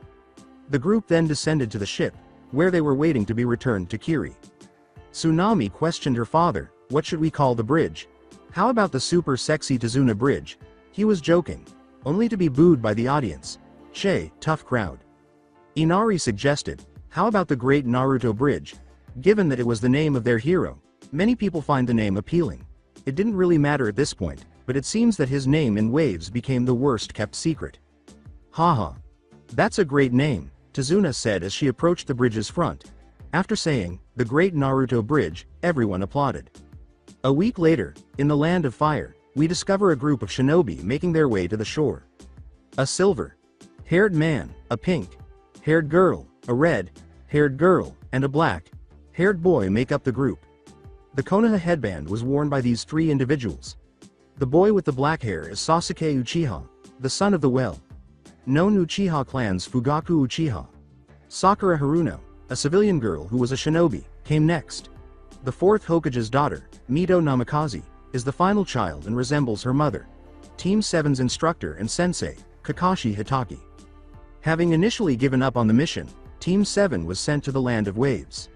The group then descended to the ship, where they were waiting to be returned to Kiri. Tsunami questioned her father, what should we call the bridge? How about the super sexy Tazuna Bridge? He was joking, only to be booed by the audience. Che, tough crowd. Inari suggested, how about the Great Naruto Bridge? Given that it was the name of their hero, many people find the name appealing. It didn't really matter at this point, but it seems that his name in Waves became the worst kept secret. Haha. That's a great name, Tazuna said as she approached the bridge's front. After saying, "The Great Naruto Bridge," everyone applauded. A week later, in the Land of Fire, we discover a group of shinobi making their way to the shore. A silver-haired man, a pink-haired girl, a red-haired girl, and a black-haired boy make up the group. The Konoha headband was worn by these three individuals. The boy with the black hair is Sasuke Uchiha, the son of the well-known Uchiha clan's Fugaku Uchiha. Sakura Haruno, a civilian girl who was a shinobi, came next. The fourth Hokage's daughter, Mito Namikaze, is the final child and resembles her mother. Team 7's instructor and sensei, Kakashi Hitaki. Having initially given up on the mission, Team 7 was sent to the Land of Waves.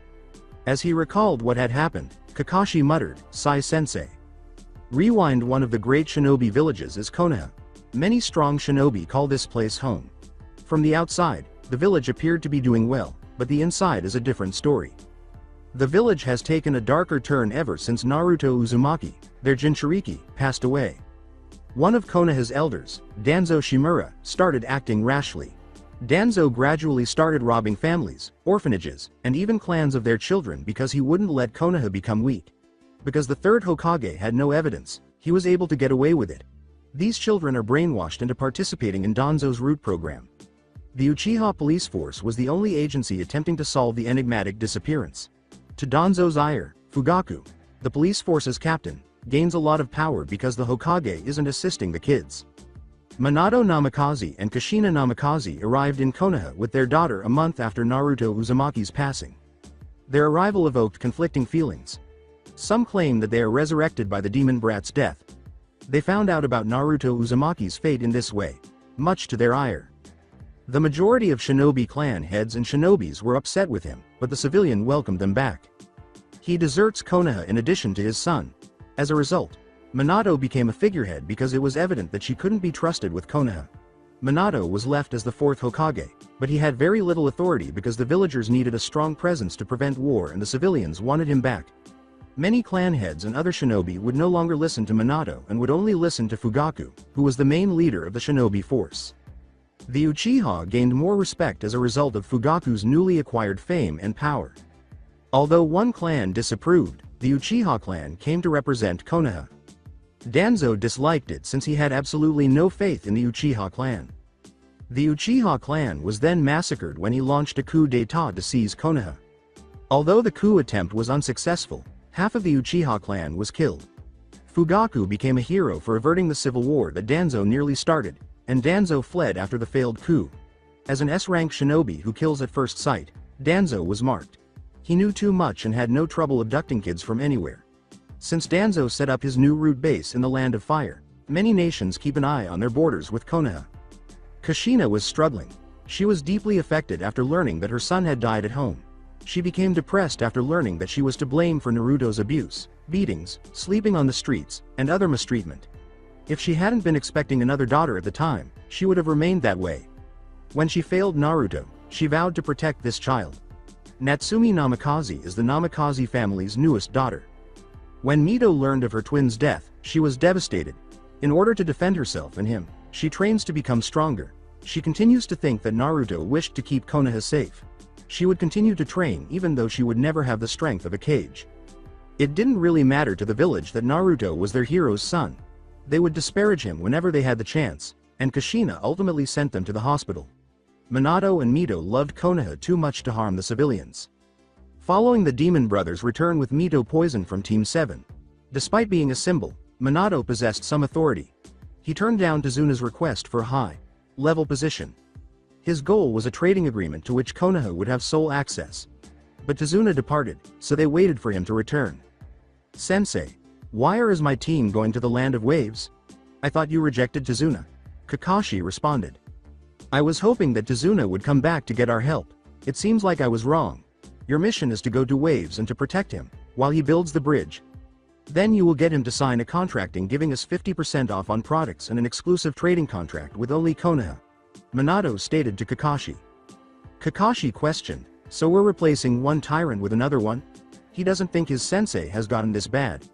As he recalled what had happened, Kakashi muttered, "Sai Sensei." Rewind. One of the great shinobi villages is Konoha. Many strong shinobi call this place home. From the outside, the village appeared to be doing well, but the inside is a different story. The village has taken a darker turn ever since Naruto Uzumaki, their Jinchuriki, passed away. One of Konoha's elders, Danzo Shimura, started acting rashly. Danzo gradually started robbing families, orphanages, and even clans of their children because he wouldn't let Konoha become weak. Because the third Hokage had no evidence, he was able to get away with it. These children are brainwashed into participating in Danzo's root program. The Uchiha police force was the only agency attempting to solve the enigmatic disappearance. To Danzo's ire, Fugaku, the police force's captain, gains a lot of power because the Hokage isn't assisting the kids. Minato Namikaze and Kushina Namikaze arrived in Konoha with their daughter a month after Naruto Uzumaki's passing. Their arrival evoked conflicting feelings. Some claim that they are resurrected by the demon brat's death. They found out about Naruto Uzumaki's fate in this way, much to their ire. The majority of shinobi clan heads and shinobis were upset with him, but the civilian welcomed them back. He deserts Konoha in addition to his son. As a result, Minato became a figurehead because it was evident that she couldn't be trusted with Konoha. Minato was left as the fourth Hokage, but he had very little authority because the villagers needed a strong presence to prevent war and the civilians wanted him back. Many clan heads and other shinobi would no longer listen to Minato and would only listen to Fugaku, who was the main leader of the shinobi force. The Uchiha gained more respect as a result of Fugaku's newly acquired fame and power. Although one clan disapproved, the Uchiha clan came to represent Konoha. Danzo disliked it since he had absolutely no faith in the Uchiha clan. The Uchiha clan was then massacred when he launched a coup d'état to seize Konoha. Although the coup attempt was unsuccessful, half of the Uchiha clan was killed. Fugaku became a hero for averting the civil war that Danzo nearly started, and Danzo fled after the failed coup. As an S-rank shinobi who kills at first sight, Danzo was marked. He knew too much and had no trouble abducting kids from anywhere. Since Danzo set up his new root base in the Land of Fire, many nations keep an eye on their borders with Konoha. Kushina was struggling. She was deeply affected after learning that her son had died at home. She became depressed after learning that she was to blame for Naruto's abuse, beatings, sleeping on the streets, and other mistreatment. If she hadn't been expecting another daughter at the time, she would have remained that way. When she failed Naruto, she vowed to protect this child. Natsumi Namikaze is the Namikaze family's newest daughter. When Mito learned of her twin's death, she was devastated. In order to defend herself and him, she trains to become stronger. She continues to think that Naruto wished to keep Konoha safe. She would continue to train even though she would never have the strength of a cage. It didn't really matter to the village that Naruto was their hero's son. They would disparage him whenever they had the chance, and Kushina ultimately sent them to the hospital. Minato and Mito loved Konoha too much to harm the civilians. Following the Demon Brothers' return with Mito poisoned from Team 7. Despite being a symbol, Minato possessed some authority. He turned down Tazuna's request for a high-level position. His goal was a trading agreement to which Konoha would have sole access. But Tazuna departed, so they waited for him to return. "Sensei, why is my team going to the Land of Waves? I thought you rejected Tazuna." Kakashi responded. "I was hoping that Tazuna would come back to get our help. It seems like I was wrong. Your mission is to go to Waves and to protect him, while he builds the bridge. Then you will get him to sign a contracting giving us 50% off on products and an exclusive trading contract with only Konoha," Minato stated to Kakashi. Kakashi questioned, "So we're replacing one tyrant with another one? He doesn't think his sensei has gotten this bad."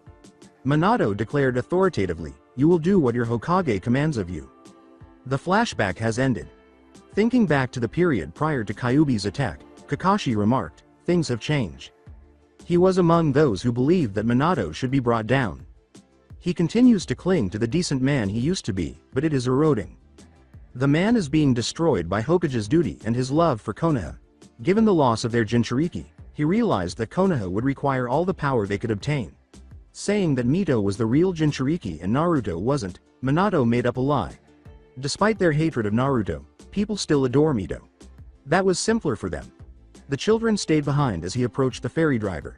Minato declared authoritatively, You will do what your Hokage commands of you. The flashback has ended. Thinking back to the period prior to Kyuubi's attack, Kakashi remarked, things have changed. He was among those who believed that Minato should be brought down. He continues to cling to the decent man he used to be, but it is eroding. The man is being destroyed by Hokage's duty and his love for Konoha. Given the loss of their Jinchuriki, he realized that Konoha would require all the power they could obtain. Saying that Mito was the real Jinchuriki and Naruto wasn't, Minato made up a lie. Despite their hatred of Naruto, people still adore Mito. That was simpler for them. The children stayed behind as he approached the ferry driver.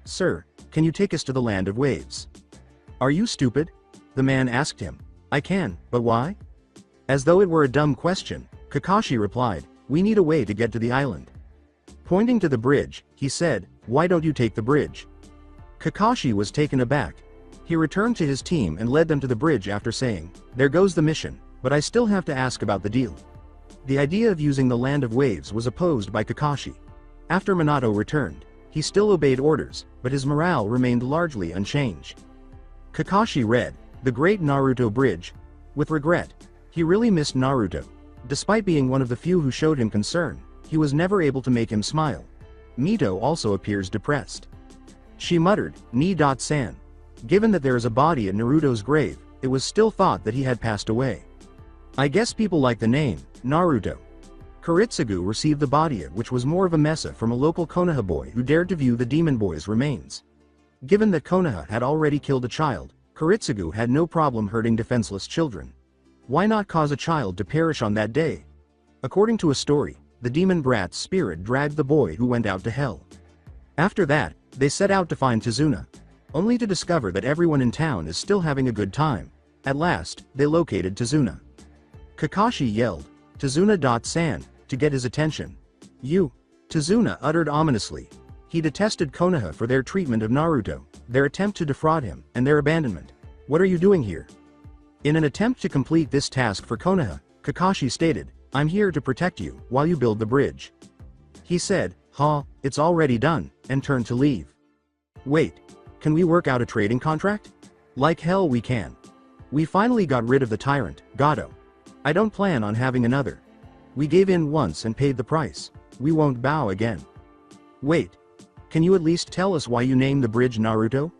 Sir, can you take us to the land of waves? Are you stupid? The man asked him. I can, but why? As though it were a dumb question, Kakashi replied, we need a way to get to the island. Pointing to the bridge, he said, why don't you take the bridge? Kakashi was taken aback. He returned to his team and led them to the bridge after saying, there goes the mission, but I still have to ask about the deal. The idea of using the land of waves was opposed by Kakashi. After Minato returned, he still obeyed orders, but his morale remained largely unchanged. Kakashi read, the Great Naruto Bridge. With regret, he really missed Naruto. Despite being one of the few who showed him concern, he was never able to make him smile. Mito also appears depressed. She muttered, Ni-san. Given that there is a body at Naruto's grave, it was still thought that he had passed away. I guess people like the name, Naruto. Kuritsugu received the body, which was more of a mesa from a local Konoha boy who dared to view the demon boy's remains. Given that Konoha had already killed a child, Kuritsugu had no problem hurting defenseless children. Why not cause a child to perish on that day? According to a story, the demon brat's spirit dragged the boy who went out to hell. After that, they set out to find Tazuna, only to discover that everyone in town is still having a good time. At last, they located Tazuna. Kakashi yelled, Tazuna-san, to get his attention. You! Tazuna uttered ominously. He detested Konoha for their treatment of Naruto, their attempt to defraud him, and their abandonment. What are you doing here? In an attempt to complete this task for Konoha, Kakashi stated, I'm here to protect you while you build the bridge. He said, it's already done, and turned to leave. Wait, can we work out a trading contract? Like hell we can. We finally got rid of the tyrant, Gato. I don't plan on having another. We gave in once and paid the price. We won't bow again. Wait. Can you at least tell us why you named the bridge Naruto?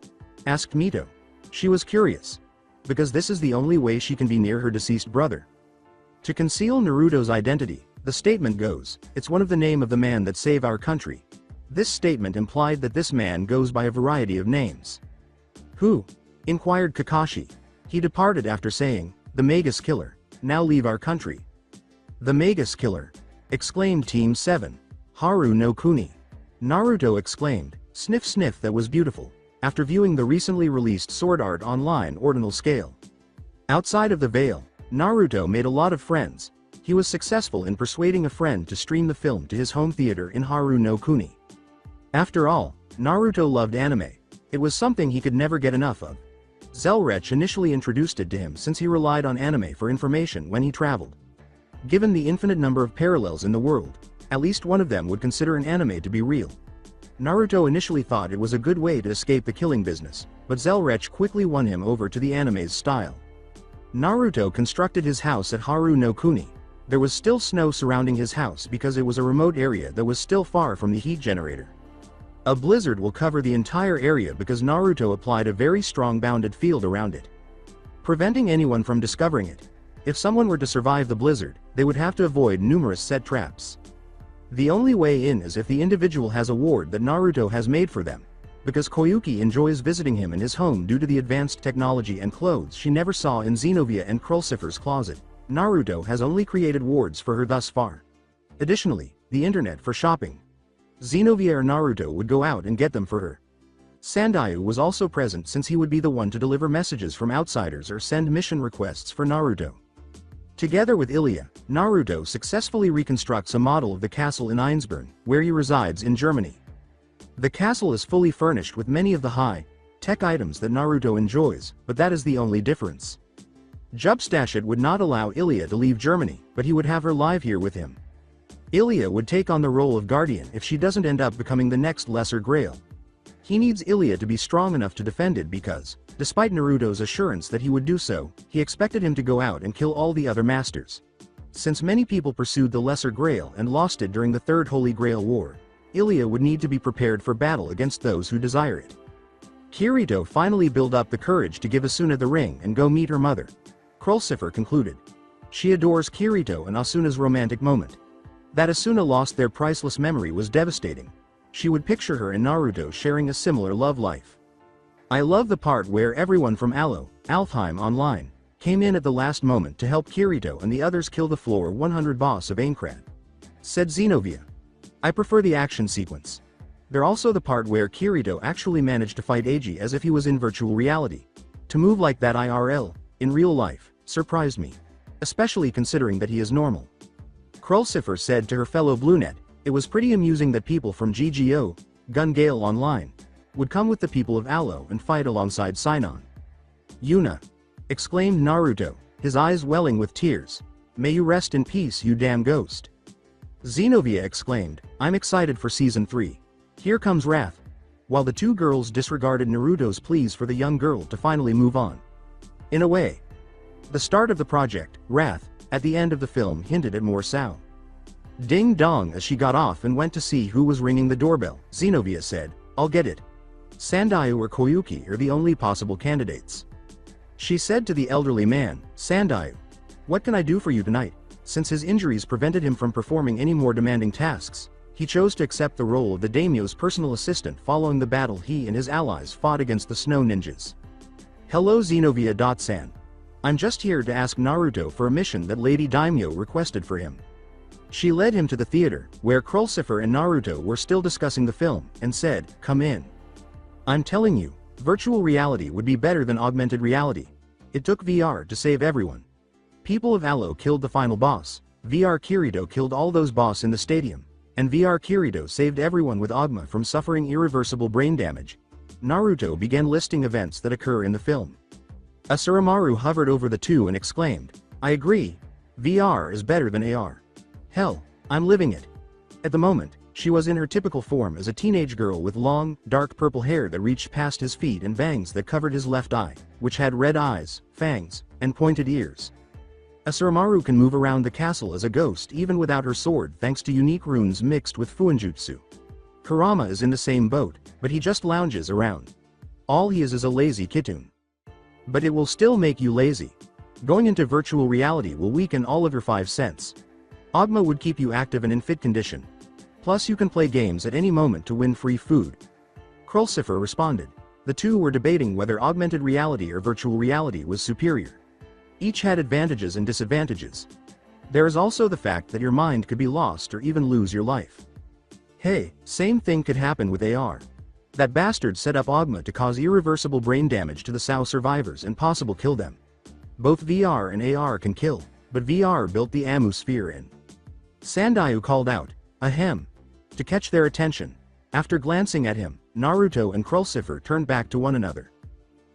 Asked Mito. She was curious. Because this is the only way she can be near her deceased brother. To conceal Naruto's identity, the statement goes, it's one of the name of the man that saved our country. This statement implied that this man goes by a variety of names. Who? Inquired Kakashi. He departed after saying, the Magus Killer, now leave our country. The Magus Killer! Exclaimed Team 7. Haru no Kuni. Naruto exclaimed, sniff sniff, that was beautiful, after viewing the recently released Sword Art Online Ordinal Scale. Outside of the Veil, Naruto made a lot of friends. He was successful in persuading a friend to stream the film to his home theater in Haru no Kuni. After all, Naruto loved anime. It was something he could never get enough of. Zelrech initially introduced it to him since he relied on anime for information when he traveled. Given the infinite number of parallels in the world, at least one of them would consider an anime to be real. Naruto initially thought it was a good way to escape the killing business, but Zelrech quickly won him over to the anime's style. Naruto constructed his house at Haru no Kuni. There was still snow surrounding his house because it was a remote area that was still far from the heat generator. A blizzard will cover the entire area because Naruto applied a very strong bounded field around it, preventing anyone from discovering it. If someone were to survive the blizzard, they would have to avoid numerous set traps. The only way in is if the individual has a ward that Naruto has made for them, because Koyuki enjoys visiting him in his home due to the advanced technology and clothes she never saw in Xenovia and Krulcifer's closet. Naruto has only created wards for her thus far. Additionally, the internet for shopping. Xenovia or Naruto would go out and get them for her. Sandayu was also present since he would be the one to deliver messages from outsiders or send mission requests for Naruto. Together with Ilya, Naruto successfully reconstructs a model of the castle in Einsborn, where he resides in Germany. The castle is fully furnished with many of the high-tech items that Naruto enjoys, but that is the only difference. Jubstashit would not allow Ilya to leave Germany, but he would have her live here with him. Ilya would take on the role of guardian if she doesn't end up becoming the next Lesser Grail. He needs Ilya to be strong enough to defend it because, despite Naruto's assurance that he would do so, he expected him to go out and kill all the other masters. Since many people pursued the Lesser Grail and lost it during the Third Holy Grail War, Ilya would need to be prepared for battle against those who desire it. Kirito finally built up the courage to give Asuna the ring and go meet her mother. Krulsifer concluded. She adores Kirito and Asuna's romantic moment. That Asuna lost their priceless memory was devastating. She would picture her and Naruto sharing a similar love life. I love the part where everyone from Alfheim Online, came in at the last moment to help Kirito and the others kill the floor 100 boss of Aincrad. Said Xenovia. I prefer the action sequence. There also the part where Kirito actually managed to fight Eiji as if he was in virtual reality. To move like that IRL, in real life, surprised me. Especially considering that he is normal. Krulsifer said to her fellow Bluenet, it was pretty amusing that people from GGO, Gun Gale Online, would come with the people of Alo and fight alongside Sinon. Yuna! Exclaimed Naruto, his eyes welling with tears. May you rest in peace, you damn ghost. Xenovia exclaimed, I'm excited for Season 3. Here comes Wrath. While the two girls disregarded Naruto's pleas for the young girl to finally move on. In a way. The start of the project, Wrath, at the end of the film hinted at more Sao. Ding dong as she got off and went to see who was ringing the doorbell, Xenovia said, I'll get it. Sandayu or Koyuki are the only possible candidates. She said to the elderly man, Sandayu. What can I do for you tonight? Since his injuries prevented him from performing any more demanding tasks, he chose to accept the role of the daimyo's personal assistant following the battle he and his allies fought against the snow ninjas. Hello Xenovia.san. I'm just here to ask Naruto for a mission that Lady Daimyo requested for him. She led him to the theater, where Krulsifer and Naruto were still discussing the film, and said, come in. I'm telling you, virtual reality would be better than augmented reality. It took VR to save everyone. People of Alo killed the final boss, VR Kirito killed all those boss in the stadium, and VR Kirito saved everyone with Agma from suffering irreversible brain damage. Naruto began listing events that occur in the film. Asuramaru hovered over the two and exclaimed, I agree, VR is better than AR. Hell, I'm living it. At the moment, she was in her typical form as a teenage girl with long, dark purple hair that reached past his feet and bangs that covered his left eye, which had red eyes, fangs, and pointed ears. Asuramaru can move around the castle as a ghost even without her sword thanks to unique runes mixed with Fuinjutsu. Kurama is in the same boat, but he just lounges around. All he is a lazy kitoon. But it will still make you lazy. Going into virtual reality will weaken all of your 5 senses. Agma would keep you active and in fit condition. Plus you can play games at any moment to win free food. Krulsifer responded. The two were debating whether augmented reality or virtual reality was superior. Each had advantages and disadvantages. There is also the fact that your mind could be lost or even lose your life. Hey, same thing could happen with AR. That bastard set up Agma to cause irreversible brain damage to the SAO survivors and possible kill them. Both VR and AR can kill, but VR built the Amu sphere in. Sandayu called out, ahem. To catch their attention. After glancing at him, Naruto and Krulsifer turned back to one another.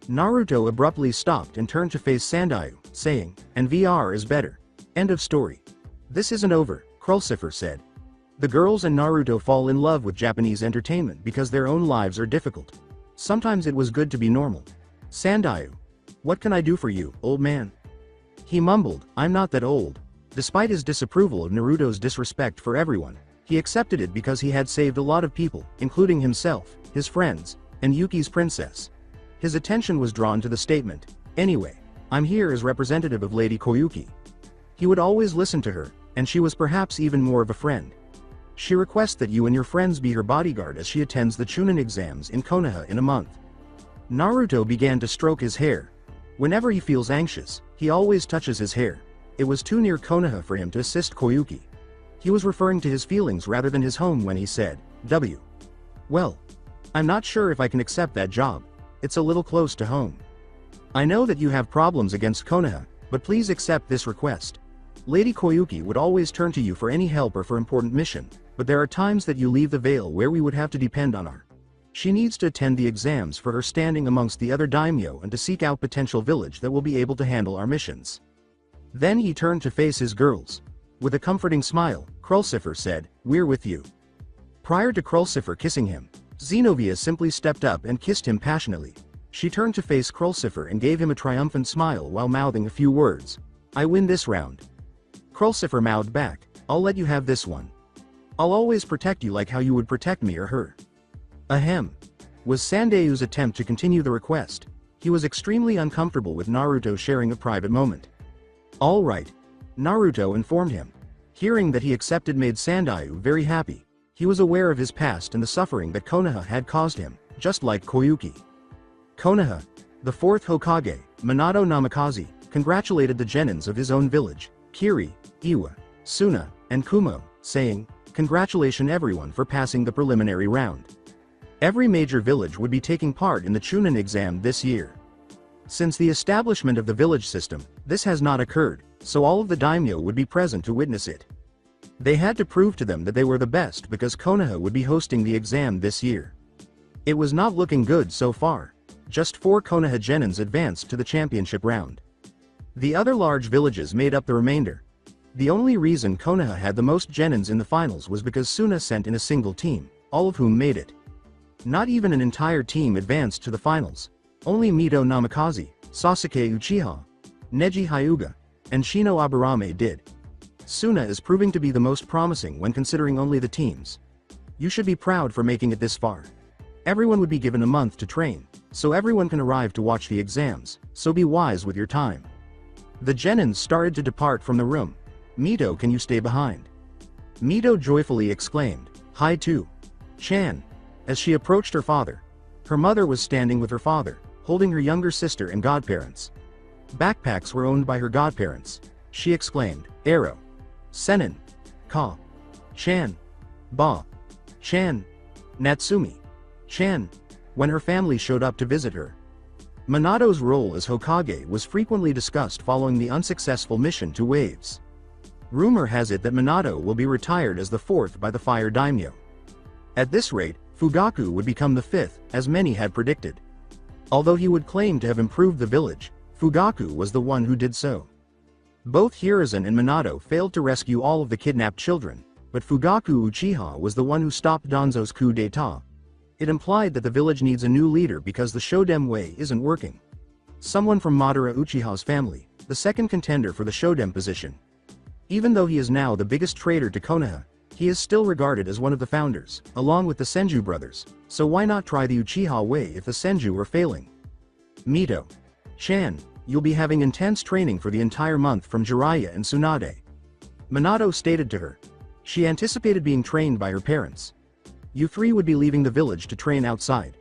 Naruto abruptly stopped and turned to face Sandayu, saying, and VR is better. End of story. This isn't over, Krulsifer said. The girls and Naruto fall in love with Japanese entertainment because their own lives are difficult. Sometimes it was good to be normal. Sandayu. What can I do for you, old man? He mumbled, I'm not that old. Despite his disapproval of Naruto's disrespect for everyone, he accepted it because he had saved a lot of people, including himself, his friends, and Yuki's princess. His attention was drawn to the statement, anyway, I'm here as representative of Lady Koyuki. He would always listen to her, and she was perhaps even more of a friend. She requests that you and your friends be her bodyguard as she attends the Chunin exams in Konoha in a month. Naruto began to stroke his hair. Whenever he feels anxious, he always touches his hair. It was too near Konoha for him to assist Koyuki. He was referring to his feelings rather than his home when he said, W. Well, I'm not sure if I can accept that job. It's a little close to home. I know that you have problems against Konoha, but please accept this request. Lady Koyuki would always turn to you for any help or for important mission, but there are times that you leave the Vale where we would have to depend on her. She needs to attend the exams for her standing amongst the other daimyo and to seek out potential village that will be able to handle our missions. Then he turned to face his girls. With a comforting smile, Krulsifer said, we're with you. Prior to Krulsifer kissing him, Xenovia simply stepped up and kissed him passionately. She turned to face Krulsifer and gave him a triumphant smile while mouthing a few words. "I win this round." Krulsifer mouthed back, "I'll let you have this one. I'll always protect you like how you would protect me or her." Ahem. Was Sandayu's attempt to continue the request. He was extremely uncomfortable with Naruto sharing a private moment. "All right," Naruto informed him. Hearing that he accepted made Sandayu very happy. He was aware of his past and the suffering that Konoha had caused him, just like Koyuki. Konoha, the fourth Hokage, Minato Namikaze, congratulated the genins of his own village, Kiri, Iwa, Suna, and Kumo, saying, "Congratulations everyone for passing the preliminary round." Every major village would be taking part in the Chunin exam this year. Since the establishment of the village system, this has not occurred, so all of the daimyo would be present to witness it. They had to prove to them that they were the best because Konoha would be hosting the exam this year. It was not looking good so far. Just 4 Konoha genins advanced to the championship round. The other large villages made up the remainder. The only reason Konoha had the most genins in the finals was because Suna sent in a single team, all of whom made it. Not even an entire team advanced to the finals. Only Mito Namikaze, Sasuke Uchiha, Neji Hyuga, and Shino Aburame did. Suna is proving to be the most promising when considering only the teams. You should be proud for making it this far. Everyone would be given a month to train, so everyone can arrive to watch the exams, so be wise with your time. The genins started to depart from the room. "Mito, can you stay behind?" Mito joyfully exclaimed, "Hi too, Chan." As she approached her father, her mother was standing with her father, holding her younger sister and godparents. Backpacks were owned by her godparents. She exclaimed, "Ero, Senin, Ka, Chan, Ba, Chan, Natsumi, Chan," when her family showed up to visit her. Minato's role as Hokage was frequently discussed following the unsuccessful mission to Waves. Rumor has it that Minato will be retired as the 4th by the Fire Daimyo. At this rate, Fugaku would become the 5th, as many had predicted. Although he would claim to have improved the village, Fugaku was the one who did so. Both Hiruzen and Minato failed to rescue all of the kidnapped children, but Fugaku Uchiha was the one who stopped Danzo's coup d'etat. It implied that the village needs a new leader because the Shodem way isn't working. Someone from Madara Uchiha's family, the second contender for the Shodem position. Even though he is now the biggest traitor to Konoha, he is still regarded as one of the founders, along with the Senju brothers, so why not try the Uchiha way if the Senju are failing? "Mito, Chan, you'll be having intense training for the entire month from Jiraiya and Tsunade," Minato stated to her. She anticipated being trained by her parents. "You 3 would be leaving the village to train outside.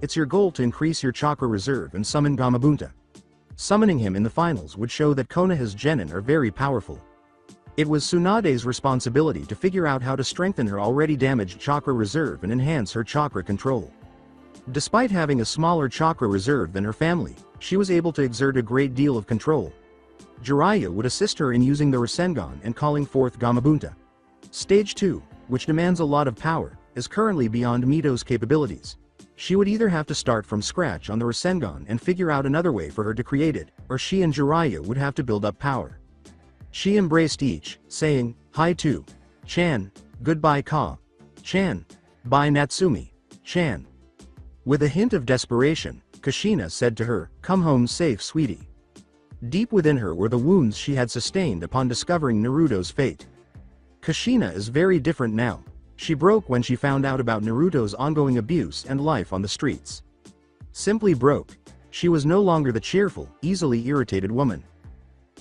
It's your goal to increase your chakra reserve and summon Gamabunta. Summoning him in the finals would show that Konoha's genin are very powerful." It was Tsunade's responsibility to figure out how to strengthen her already damaged chakra reserve and enhance her chakra control. Despite having a smaller chakra reserve than her family, she was able to exert a great deal of control. Jiraiya would assist her in using the Rasengan and calling forth Gamabunta. Stage 2, which demands a lot of power, is currently beyond Mito's capabilities. She would either have to start from scratch on the Rasengan and figure out another way for her to create it, or she and Jiraiya would have to build up power. She embraced each, saying, "Hi to Chan, goodbye Ka, Chan, bye Natsumi, Chan." With a hint of desperation, Kushina said to her, "Come home safe, sweetie." Deep within her were the wounds she had sustained upon discovering Naruto's fate. Kushina is very different now. She broke when she found out about Naruto's ongoing abuse and life on the streets. Simply broke. She was no longer the cheerful, easily irritated woman.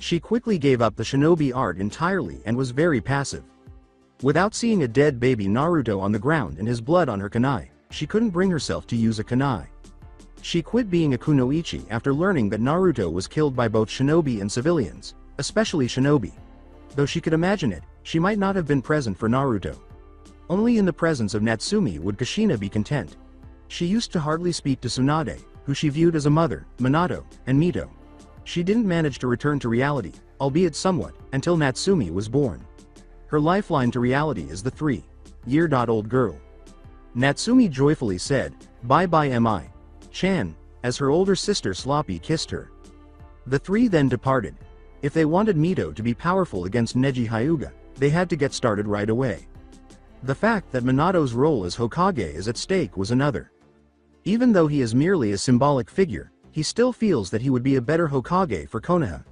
She quickly gave up the shinobi art entirely and was very passive. Without seeing a dead baby Naruto on the ground and his blood on her kunai, she couldn't bring herself to use a kunai. She quit being a kunoichi after learning that Naruto was killed by both shinobi and civilians, especially shinobi. Though she could imagine it, she might not have been present for Naruto. Only in the presence of Natsumi would Kushina be content. She used to hardly speak to Tsunade, who she viewed as a mother, Minato, and Mito. She didn't manage to return to reality, albeit somewhat, until Natsumi was born. Her lifeline to reality is the 3-year-old girl. Natsumi joyfully said, "Bye-bye Mi, Chan," as her older sister Sloppy kissed her. The 3 then departed. If they wanted Mito to be powerful against Neji Hyuga, they had to get started right away. The fact that Minato's role as Hokage is at stake was another. Even though he is merely a symbolic figure, he still feels that he would be a better Hokage for Konoha.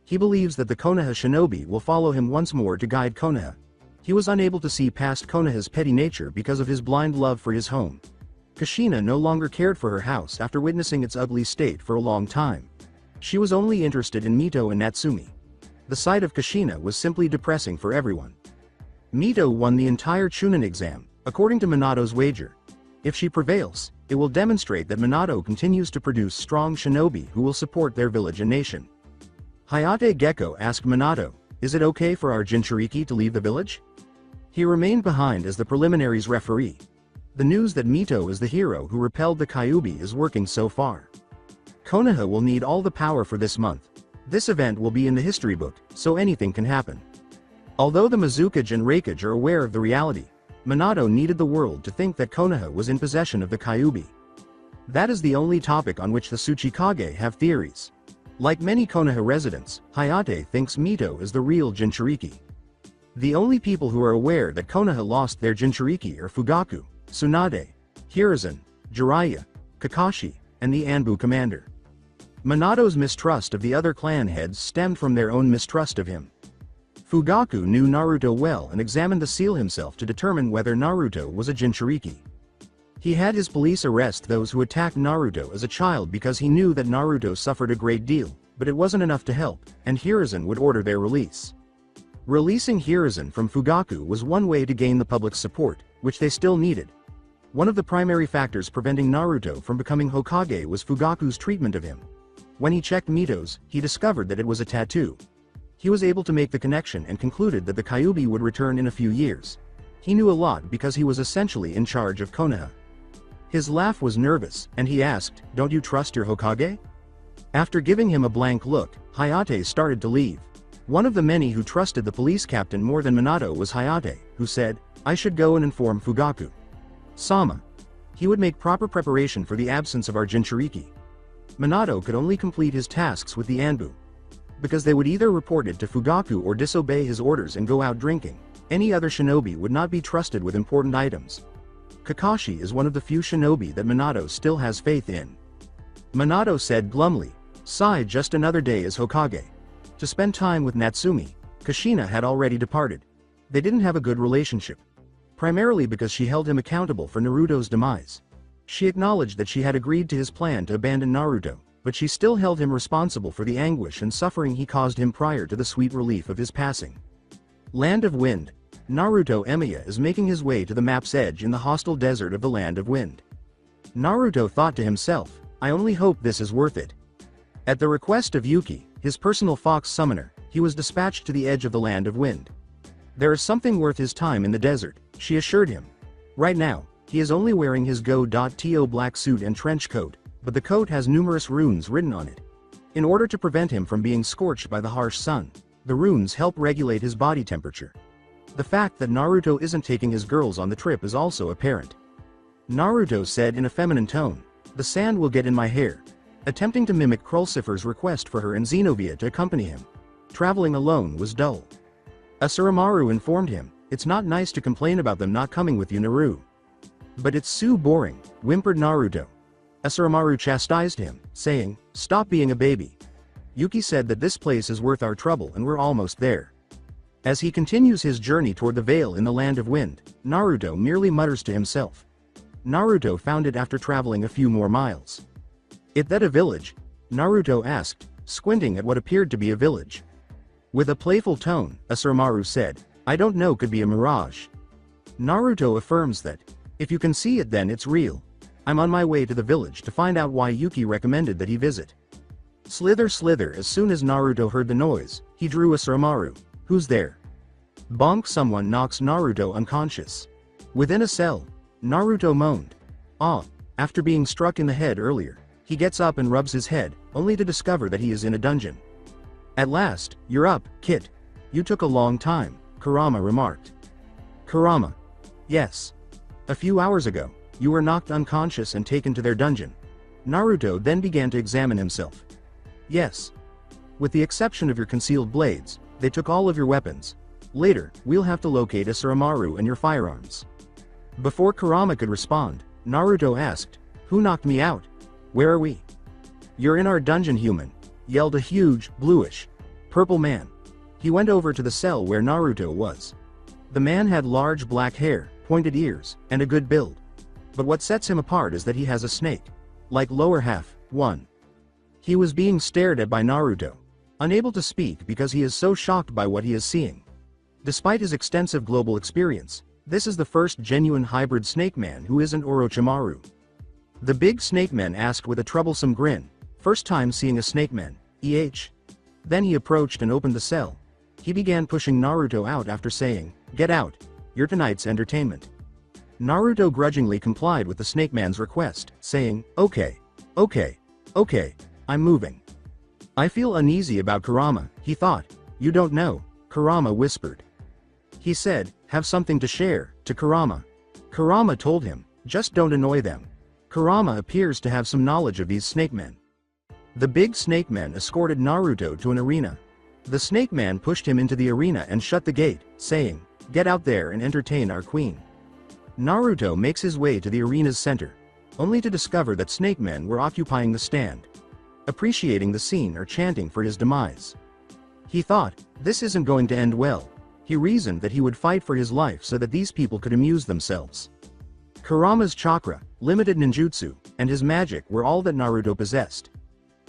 He believes that the Konoha shinobi will follow him once more to guide Konoha. He was unable to see past Konoha's petty nature because of his blind love for his home. Kushina no longer cared for her house after witnessing its ugly state for a long time. She was only interested in Mito and Natsumi. The sight of Kushina was simply depressing for everyone. Mito won the entire Chunin exam, according to Minato's wager. If she prevails, it will demonstrate that Minato continues to produce strong shinobi who will support their village and nation. Hayate Gecko asked Minato, "Is it okay for our Jinchuriki to leave the village?" He remained behind as the preliminaries referee. The news that Mito is the hero who repelled the Kyuubi is working so far. Konoha will need all the power for this month. This event will be in the history book, so anything can happen. Although the Mizukage and Reikage are aware of the reality, Minato needed the world to think that Konoha was in possession of the Kyuubi. That is the only topic on which the Tsuchikage have theories. Like many Konoha residents, Hayate thinks Mito is the real Jinchuriki. The only people who are aware that Konoha lost their Jinchuriki are Fugaku, Tsunade, Hiruzen, Jiraiya, Kakashi, and the Anbu commander. Minato's mistrust of the other clan heads stemmed from their own mistrust of him. Fugaku knew Naruto well and examined the seal himself to determine whether Naruto was a Jinchuriki. He had his police arrest those who attacked Naruto as a child because he knew that Naruto suffered a great deal, but it wasn't enough to help, and Hiruzen would order their release. Releasing Hiruzen from Fugaku was one way to gain the public's support, which they still needed. One of the primary factors preventing Naruto from becoming Hokage was Fugaku's treatment of him. When he checked Mito's, he discovered that it was a tattoo. He was able to make the connection and concluded that the Kyuubi would return in a few years. He knew a lot because he was essentially in charge of Konoha. His laugh was nervous, and he asked, "Don't you trust your Hokage?" After giving him a blank look, Hayate started to leave. One of the many who trusted the police captain more than Minato was Hayate, who said, "I should go and inform Fugaku Sama. He would make proper preparation for the absence of our Jinchuriki." Minato could only complete his tasks with the Anbu. Because they would either report it to Fugaku or disobey his orders and go out drinking, any other shinobi would not be trusted with important items. Kakashi is one of the few shinobi that Minato still has faith in. Minato said glumly, "Sigh, just another day as Hokage." To spend time with Natsumi, Kushina had already departed. They didn't have a good relationship. Primarily because she held him accountable for Naruto's demise. She acknowledged that she had agreed to his plan to abandon Naruto, but she still held him responsible for the anguish and suffering he caused him prior to the sweet relief of his passing. Land of Wind. Naruto Emiya is making his way to the map's edge in the hostile desert of the Land of Wind. Naruto thought to himself, "I only hope this is worth it." At the request of Yuki, his personal fox summoner, he was dispatched to the edge of the Land of Wind. "There is something worth his time in the desert," she assured him. Right now, he is only wearing his Go.to black suit and trench coat, but the coat has numerous runes written on it. In order to prevent him from being scorched by the harsh sun, the runes help regulate his body temperature. The fact that Naruto isn't taking his girls on the trip is also apparent. Naruto said in a feminine tone, "The sand will get in my hair," attempting to mimic Krulsifer's request for her and Xenovia to accompany him. Traveling alone was dull. Asuramaru informed him, "It's not nice to complain about them not coming with you, Naru." "But it's so boring," whimpered Naruto. Asuramaru chastised him, saying, "Stop being a baby." Yuki said that this place is worth our trouble and we're almost there. As he continues his journey toward the Vale in the Land of Wind, Naruto merely mutters to himself. Naruto found it after traveling a few more miles. "Is that a village?" Naruto asked, squinting at what appeared to be a village. With a playful tone, Asuramaru said, "I don't know, could be a mirage." Naruto affirms that, "If you can see it then it's real. I'm on my way to the village to find out why Yuki recommended that he visit." Slither slither. As soon as Naruto heard the noise, he drew Asuramaru. "Who's there?" Bonk. Someone knocks Naruto unconscious. Within a cell, Naruto moaned. "Ah." After being struck in the head earlier, he gets up and rubs his head, only to discover that he is in a dungeon. "At last, you're up, kid. You took a long time," Kurama remarked. Kurama. "Yes. A few hours ago, you were knocked unconscious and taken to their dungeon." Naruto then began to examine himself. "Yes. With the exception of your concealed blades, they took all of your weapons. Later, we'll have to locate Orochimaru and your firearms. Before Kurama could respond, Naruto asked, "Who knocked me out? Where are we?" "You're in our dungeon, human," yelled a huge, bluish, purple man. He went over to the cell where Naruto was. The man had large black hair, pointed ears, and a good build. But what sets him apart is that he has a snake-like lower half. He was being stared at by Naruto, unable to speak because he is so shocked by what he is seeing. Despite his extensive global experience, this is the first genuine hybrid snake man who isn't Orochimaru. The big snake man asked with a troublesome grin, "First time seeing a snake man, eh?" Then he approached and opened the cell. He began pushing Naruto out after saying, "Get out, you're tonight's entertainment." Naruto grudgingly complied with the snake man's request, saying, Okay, I'm moving." "I feel uneasy about Kurama," he thought. "You don't know," Kurama whispered. He said, "Have something to share," to Kurama. Kurama told him, "Just don't annoy them." Kurama appears to have some knowledge of these snake men. The big snake man escorted Naruto to an arena. The snake man pushed him into the arena and shut the gate, saying, "Get out there and entertain our queen." Naruto makes his way to the arena's center, only to discover that snake men were occupying the stand, appreciating the scene or chanting for his demise. He thought, this isn't going to end well. He reasoned that he would fight for his life so that these people could amuse themselves. Kurama's chakra, limited ninjutsu, and his magic were all that Naruto possessed.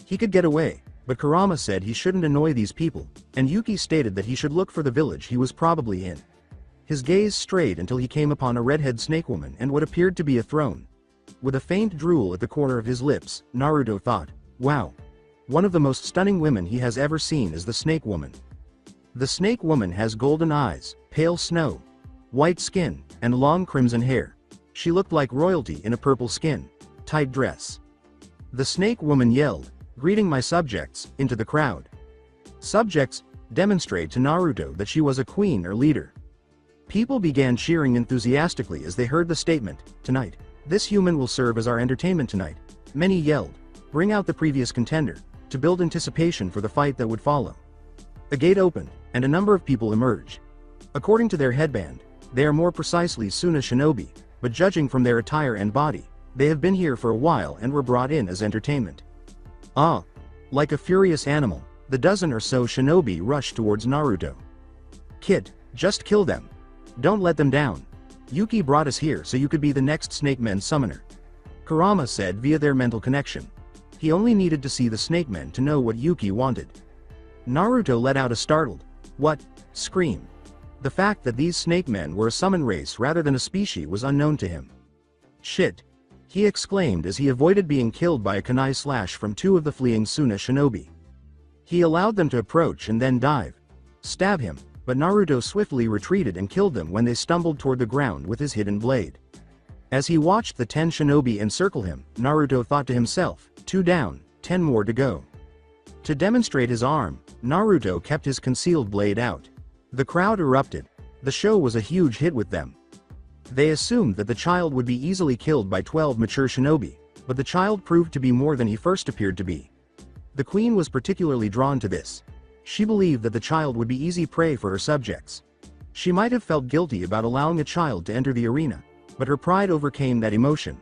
He could get away, but Kurama said he shouldn't annoy these people, and Yuki stated that he should look for the village he was probably in. His gaze strayed until he came upon a redhead snake woman and what appeared to be a throne. With a faint drool at the corner of his lips, Naruto thought, wow. One of the most stunning women he has ever seen is the snake woman. The snake woman has golden eyes, pale snow, white skin, and long crimson hair. She looked like royalty in a purple skin, tight dress. The snake woman yelled, "Greeting my subjects," into the crowd. Subjects demonstrate to Naruto that she was a queen or leader. People began cheering enthusiastically as they heard the statement, "Tonight, this human will serve as our entertainment tonight." Many yelled, "Bring out the previous contender," to build anticipation for the fight that would follow. A gate opened, and a number of people emerged. According to their headband, they are more precisely Suna shinobi, but judging from their attire and body, they have been here for a while and were brought in as entertainment. Like a furious animal, the dozen or so shinobi rushed towards Naruto. "Kid, just kill them. Don't let them down. Yuki brought us here so you could be the next Snake Men summoner," Kurama said via their mental connection. He only needed to see the Snake Men to know what Yuki wanted. Naruto let out a startled, "What?" scream. The fact that these Snake Men were a summon race rather than a species was unknown to him. "Shit!" he exclaimed as he avoided being killed by a kunai slash from two of the fleeing Suna shinobi. He allowed them to approach and then stab him, but Naruto swiftly retreated and killed them when they stumbled toward the ground with his hidden blade. As he watched the 10 shinobi encircle him, Naruto thought to himself, 2 down, 10 more to go. To demonstrate his arm, Naruto kept his concealed blade out. The crowd erupted. The show was a huge hit with them. They assumed that the child would be easily killed by 12 mature shinobi, but the child proved to be more than he first appeared to be. The queen was particularly drawn to this. She believed that the child would be easy prey for her subjects. She might have felt guilty about allowing a child to enter the arena, but her pride overcame that emotion.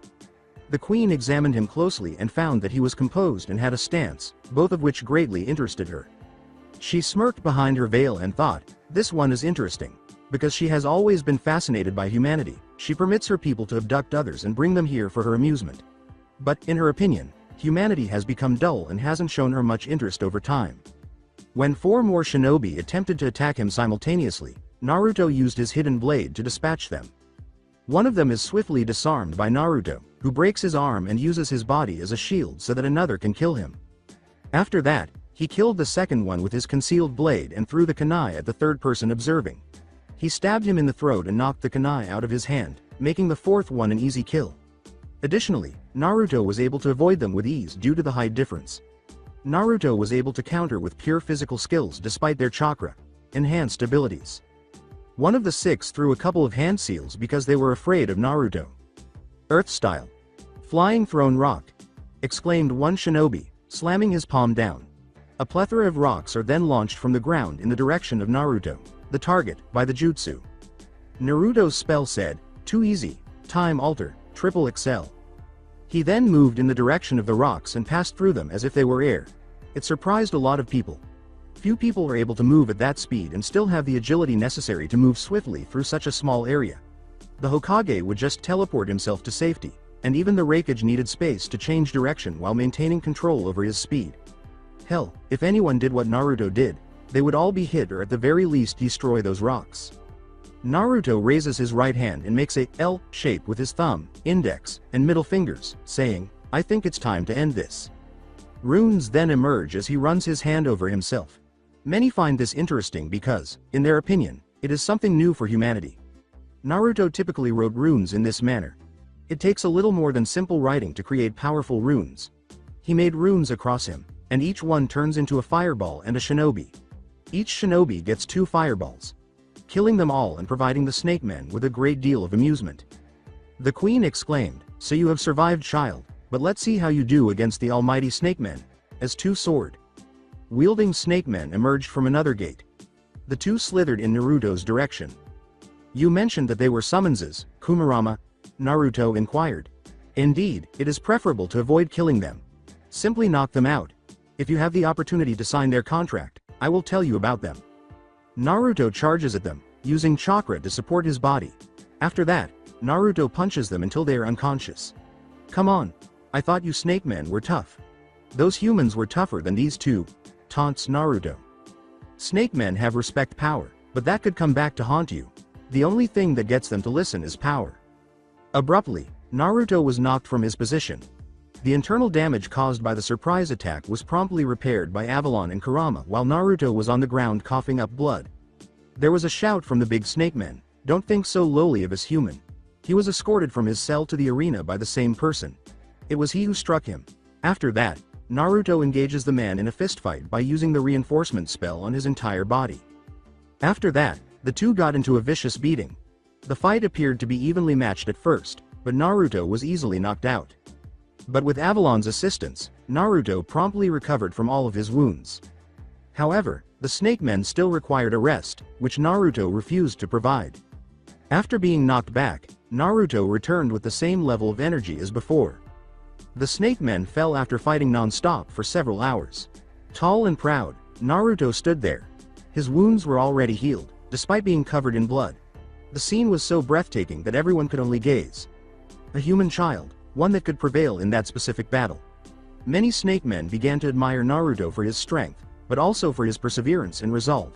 The queen examined him closely and found that he was composed and had a stance, both of which greatly interested her. She smirked behind her veil and thought, this one is interesting. Because she has always been fascinated by humanity, she permits her people to abduct others and bring them here for her amusement. But, in her opinion, humanity has become dull and hasn't shown her much interest over time. When 4 more shinobi attempted to attack him simultaneously, Naruto used his hidden blade to dispatch them. One of them is swiftly disarmed by Naruto, who breaks his arm and uses his body as a shield so that another can kill him. After that, he killed the second one with his concealed blade and threw the kunai at the third person observing. He stabbed him in the throat and knocked the kunai out of his hand, making the 4th one an easy kill. Additionally, Naruto was able to avoid them with ease due to the height difference. Naruto was able to counter with pure physical skills despite their chakra enhanced abilities. One of the 6 threw a couple of hand seals because they were afraid of Naruto. Earth style. Flying thrown rock, exclaimed one shinobi, slamming his palm down. A plethora of rocks are then launched from the ground in the direction of Naruto. the target, by the jutsu. Naruto's spell said, "Too easy, time alter, triple excel." He then moved in the direction of the rocks and passed through them as if they were air. It surprised a lot of people. Few people are able to move at that speed and still have the agility necessary to move swiftly through such a small area. The Hokage would just teleport himself to safety, and even the Raikage needed space to change direction while maintaining control over his speed. Hell, if anyone did what Naruto did, they would all be hit or at the very least destroy those rocks. Naruto raises his right hand and makes a L shape with his thumb, index, and middle fingers, saying, "I think it's time to end this." Runes then emerge as he runs his hand over himself. Many find this interesting because, in their opinion, it is something new for humanity. Naruto typically wrote runes in this manner. It takes a little more than simple writing to create powerful runes. He made runes across him, and each one turns into a fireball and a shinobi. Each shinobi gets 2 fireballs, killing them all and providing the Snake Man with a great deal of amusement. The queen exclaimed, "So you have survived, child, but let's see how you do against the almighty Snake Man," as 2 sword-wielding Snake Men emerged from another gate. The 2 slithered in Naruto's direction. "You mentioned that they were summonses, Kumarama," Naruto inquired. "Indeed, it is preferable to avoid killing them. Simply knock them out. If you have the opportunity to sign their contract, I will tell you about them." Naruto charges at them, using chakra to support his body. After that, Naruto punches them until they are unconscious. "Come on. I thought you Snake Men were tough. Those humans were tougher than these 2, taunts Naruto. Snake Men have respect power, but that could come back to haunt you. The only thing that gets them to listen is power. Abruptly, Naruto was knocked from his position. The internal damage caused by the surprise attack was promptly repaired by Avalon and Kurama while Naruto was on the ground coughing up blood. There was a shout from the big Snake Man, "Don't think so lowly of his human." He was escorted from his cell to the arena by the same person. It was he who struck him. After that, Naruto engages the man in a fistfight by using the reinforcement spell on his entire body. After that, the 2 got into a vicious beating. The fight appeared to be evenly matched at first, but Naruto was easily knocked out. But with Avalon's assistance, Naruto promptly recovered from all of his wounds. However, the Snake Men still required a rest, which Naruto refused to provide. After being knocked back, Naruto returned with the same level of energy as before. The Snake Men fell after fighting non-stop for several hours. Tall and proud, Naruto stood there. His wounds were already healed, despite being covered in blood. The scene was so breathtaking that everyone could only gaze. A human child, one that could prevail in that specific battle. Many Snake Men began to admire Naruto for his strength, but also for his perseverance and resolve.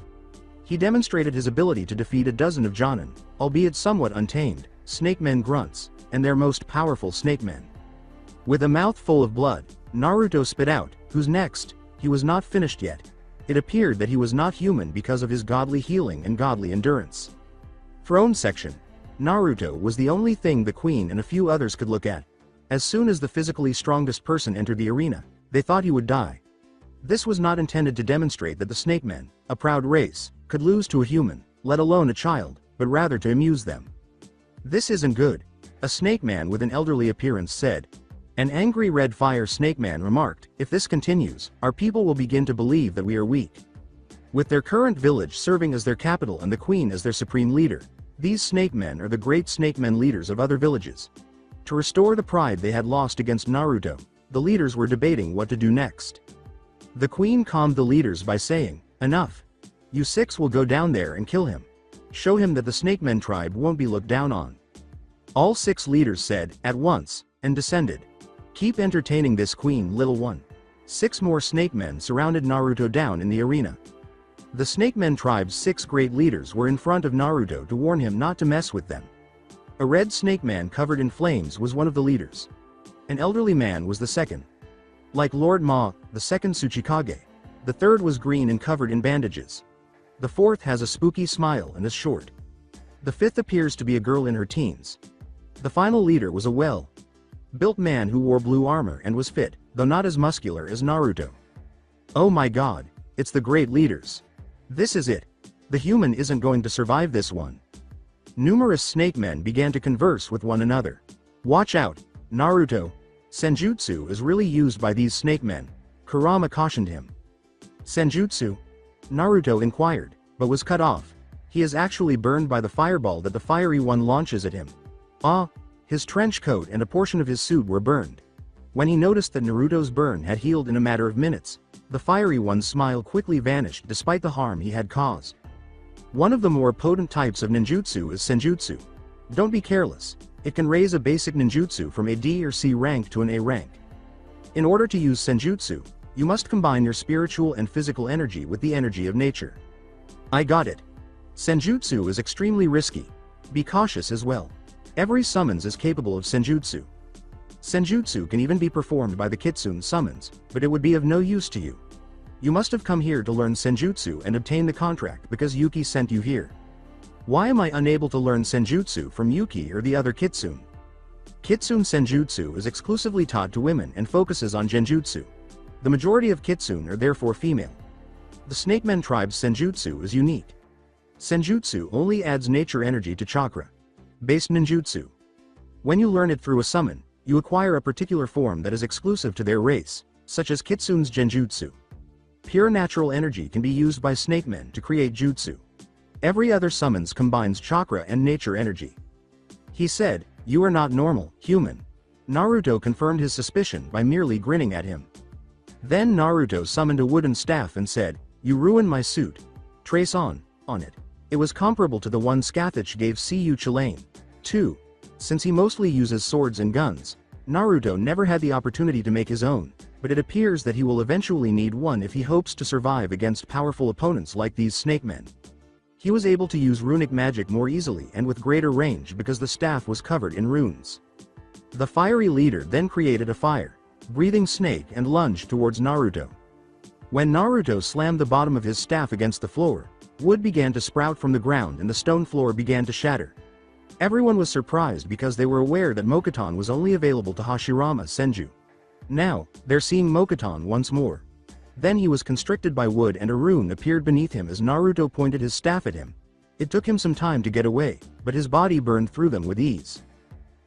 He demonstrated his ability to defeat a dozen of Jonin, albeit somewhat untamed, Snake Men grunts, and their most powerful Snake Men. With a mouth full of blood, Naruto spit out, "Who's next?" He was not finished yet. It appeared that he was not human because of his godly healing and godly endurance. Throne section. Naruto was the only thing the queen and a few others could look at. As soon as the physically strongest person entered the arena, they thought he would die. This was not intended to demonstrate that the Snake Men, a proud race, could lose to a human, let alone a child, but rather to amuse them. "This isn't good," a Snake Man with an elderly appearance said. An angry red fire Snake Man remarked, "If this continues, our people will begin to believe that we are weak." With their current village serving as their capital and the queen as their supreme leader, these Snake Men are the great Snake Men leaders of other villages. To restore the pride they had lost against Naruto, the leaders were debating what to do next. The queen calmed the leaders by saying, "Enough. You 6 will go down there and kill him. Show him that the Snake Men tribe won't be looked down on." All 6 leaders said, at once, and descended. "Keep entertaining this queen, little one." 6 more Snake Men surrounded Naruto down in the arena. The Snake Men tribe's 6 great leaders were in front of Naruto to warn him not to mess with them. A red Snake Man covered in flames was one of the leaders. An elderly man was the second. Like Lord Ma, the second Tsuchikage. The third was green and covered in bandages. The fourth has a spooky smile and is short. The fifth appears to be a girl in her teens. The final leader was a well-built man who wore blue armor and was fit, though not as muscular as Naruto. Oh my god, it's the great leaders. This is it. The human isn't going to survive this one. Numerous Snake Men began to converse with one another. "Watch out, Naruto. Senjutsu is really used by these Snake Men," Kurama cautioned him. "Senjutsu?" Naruto inquired, but was cut off. He is actually burned by the fireball that the fiery one launches at him. Ah! His trench coat and a portion of his suit were burned. When he noticed that Naruto's burn had healed in a matter of minutes, the fiery one's smile quickly vanished despite the harm he had caused. One of the more potent types of ninjutsu is senjutsu. Don't be careless. It can raise a basic ninjutsu from a D or C rank to an A rank. In order to use senjutsu, you must combine your spiritual and physical energy with the energy of nature. I got it. Senjutsu is extremely risky. Be cautious as well. Every summons is capable of senjutsu. Senjutsu can even be performed by the kitsune summons, but it would be of no use to you. You must have come here to learn senjutsu and obtain the contract because Yuki sent you here. Why am I unable to learn senjutsu from Yuki or the other kitsune? Kitsune senjutsu is exclusively taught to women and focuses on genjutsu. The majority of kitsune are therefore female. The Snakemen tribe's senjutsu is unique. Senjutsu only adds nature energy to chakra-based ninjutsu. When you learn it through a summon, you acquire a particular form that is exclusive to their race, such as kitsune's genjutsu. Pure natural energy can be used by snakemen to create jutsu. Every other summons combines chakra and nature energy. He said, "You are not normal, human." Naruto confirmed his suspicion by merely grinning at him. Then Naruto summoned a wooden staff and said, "You ruined my suit. Trace on it." It was comparable to the one Scathach gave Cu Chulain. 2. Since he mostly uses swords and guns, Naruto never had the opportunity to make his own, but it appears that he will eventually need one if he hopes to survive against powerful opponents like these snakemen. He was able to use runic magic more easily and with greater range because the staff was covered in runes. The fiery leader then created a fire-breathing snake and lunged towards Naruto. When Naruto slammed the bottom of his staff against the floor, wood began to sprout from the ground and the stone floor began to shatter. Everyone was surprised because they were aware that Mokuton was only available to Hashirama Senju. Now, they're seeing Mokuton once more. Then he was constricted by wood and a rune appeared beneath him as Naruto pointed his staff at him. It took him some time to get away, but his body burned through them with ease.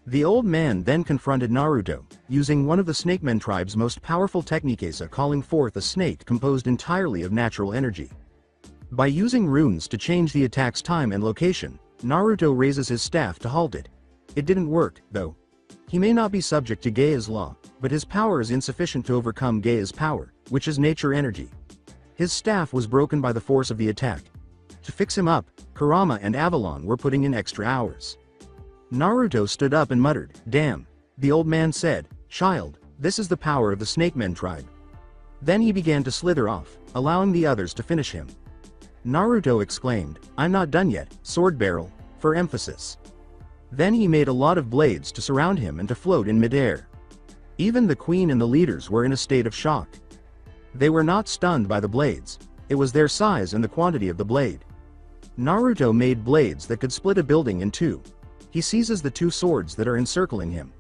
The old man then confronted Naruto, using one of the Snakemen tribe's most powerful techniques, calling forth a snake composed entirely of natural energy. By using runes to change the attack's time and location, Naruto raises his staff to halt it. It didn't work, though. He may not be subject to Gaia's law, but his power is insufficient to overcome Gaia's power, which is nature energy. His staff was broken by the force of the attack. To fix him up, Kurama and Avalon were putting in extra hours. Naruto stood up and muttered, "Damn." The old man said, "Child, this is the power of the Snakemen tribe." Then he began to slither off, allowing the others to finish him. Naruto exclaimed, "I'm not done yet, sword barrel," for emphasis. Then he made a lot of blades to surround him and to float in midair. Even the queen and the leaders were in a state of shock. They were not stunned by the blades, it was their size and the quantity of the blade. Naruto made blades that could split a building in two. He seizes the two swords that are encircling him.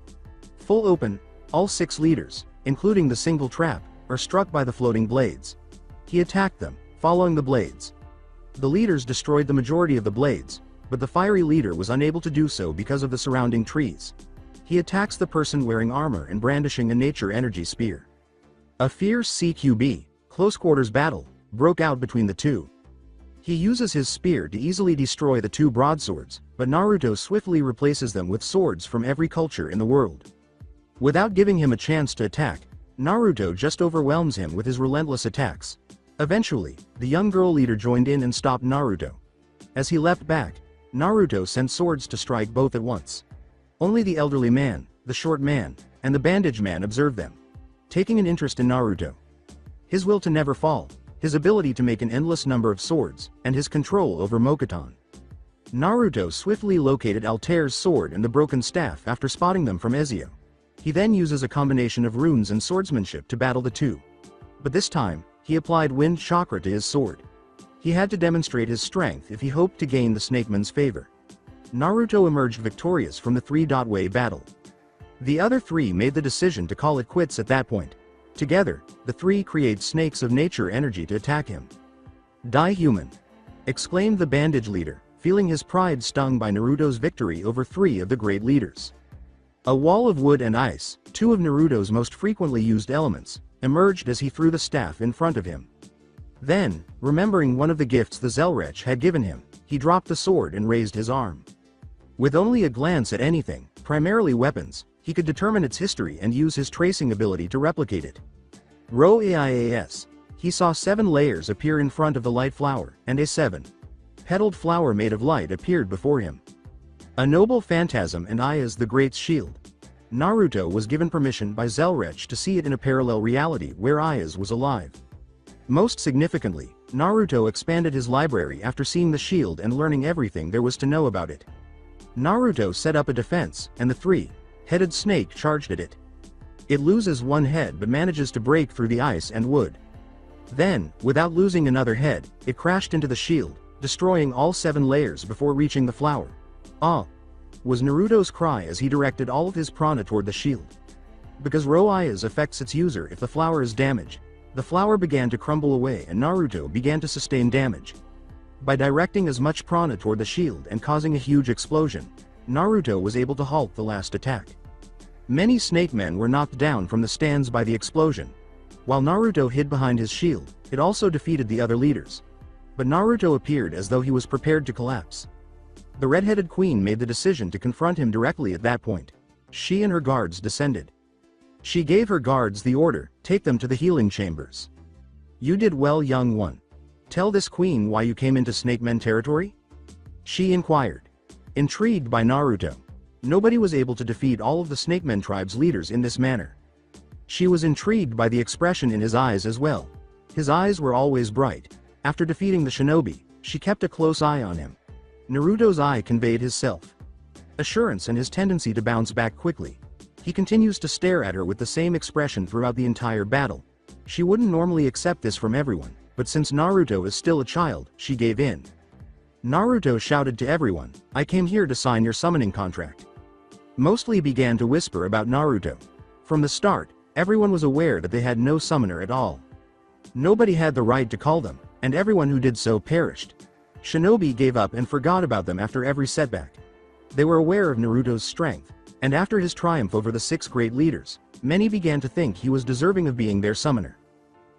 Full open, all 6 leaders, including the single trap, are struck by the floating blades. He attacked them, following the blades. The leaders destroyed the majority of the blades, but the fiery leader was unable to do so because of the surrounding trees. He attacks the person wearing armor and brandishing a nature energy spear. A fierce CQB, close quarters battle, broke out between the two. He uses his spear to easily destroy the 2 broadswords, but Naruto swiftly replaces them with swords from every culture in the world. Without giving him a chance to attack, Naruto just overwhelms him with his relentless attacks. Eventually, the young girl leader joined in and stopped Naruto. As he leapt back, Naruto sent swords to strike both at once. Only the elderly man, the short man, and the bandaged man observed them, taking an interest in Naruto. His will to never fall, his ability to make an endless number of swords, and his control over Mokuton. Naruto swiftly located Altair's sword and the broken staff after spotting them from Ezio. He then uses a combination of runes and swordsmanship to battle the two. But this time, he applied wind chakra to his sword. He had to demonstrate his strength if he hoped to gain the Snakeman's favor. Naruto emerged victorious from the 3-way battle. The other 3 made the decision to call it quits at that point. Together, the 3 create snakes of nature energy to attack him. "Die, human!" exclaimed the bandage leader, feeling his pride stung by Naruto's victory over 3 of the great leaders. A wall of wood and ice, 2 of Naruto's most frequently used elements, emerged as he threw the staff in front of him. Then, remembering one of the gifts the Zelrech had given him, he dropped the sword and raised his arm. With only a glance at anything, primarily weapons, he could determine its history and use his tracing ability to replicate it. Roias. He saw 7 layers appear in front of the light flower, and a 7-petaled flower made of light appeared before him. A noble phantasm and Aya's the Great's shield. Naruto was given permission by Zelrech to see it in a parallel reality where Aya's was alive. Most significantly, Naruto expanded his library after seeing the shield and learning everything there was to know about it. Naruto set up a defense, and the 3-headed snake charged at it. It loses 1 head but manages to break through the ice and wood. Then, without losing another head, it crashed into the shield, destroying all 7 layers before reaching the flower. "Ah!" was Naruto's cry as he directed all of his prana toward the shield. Because Roias affects its user if the flower is damaged, the flower began to crumble away and Naruto began to sustain damage. By directing as much prana toward the shield and causing a huge explosion, Naruto was able to halt the last attack. Many snake men were knocked down from the stands by the explosion. While Naruto hid behind his shield, it also defeated the other leaders. But Naruto appeared as though he was prepared to collapse. The red-headed queen made the decision to confront him directly at that point. She and her guards descended. She gave her guards the order, "Take them to the healing chambers." "You did well, young one. Tell this queen why you came into Snake Men territory?" she inquired. Intrigued by Naruto. Nobody was able to defeat all of the Snake Men tribe's leaders in this manner. She was intrigued by the expression in his eyes as well. His eyes were always bright. After defeating the shinobi, she kept a close eye on him. Naruto's eye conveyed his self-assurance and his tendency to bounce back quickly. He continues to stare at her with the same expression throughout the entire battle. She wouldn't normally accept this from everyone, but since Naruto is still a child, she gave in. Naruto shouted to everyone, "I came here to sign your summoning contract." Mostly began to whisper about Naruto. From the start, everyone was aware that they had no summoner at all. Nobody had the right to call them, and everyone who did so perished. Shinobi gave up and forgot about them after every setback. They were aware of Naruto's strength, and after his triumph over the 6 great leaders, many began to think he was deserving of being their summoner.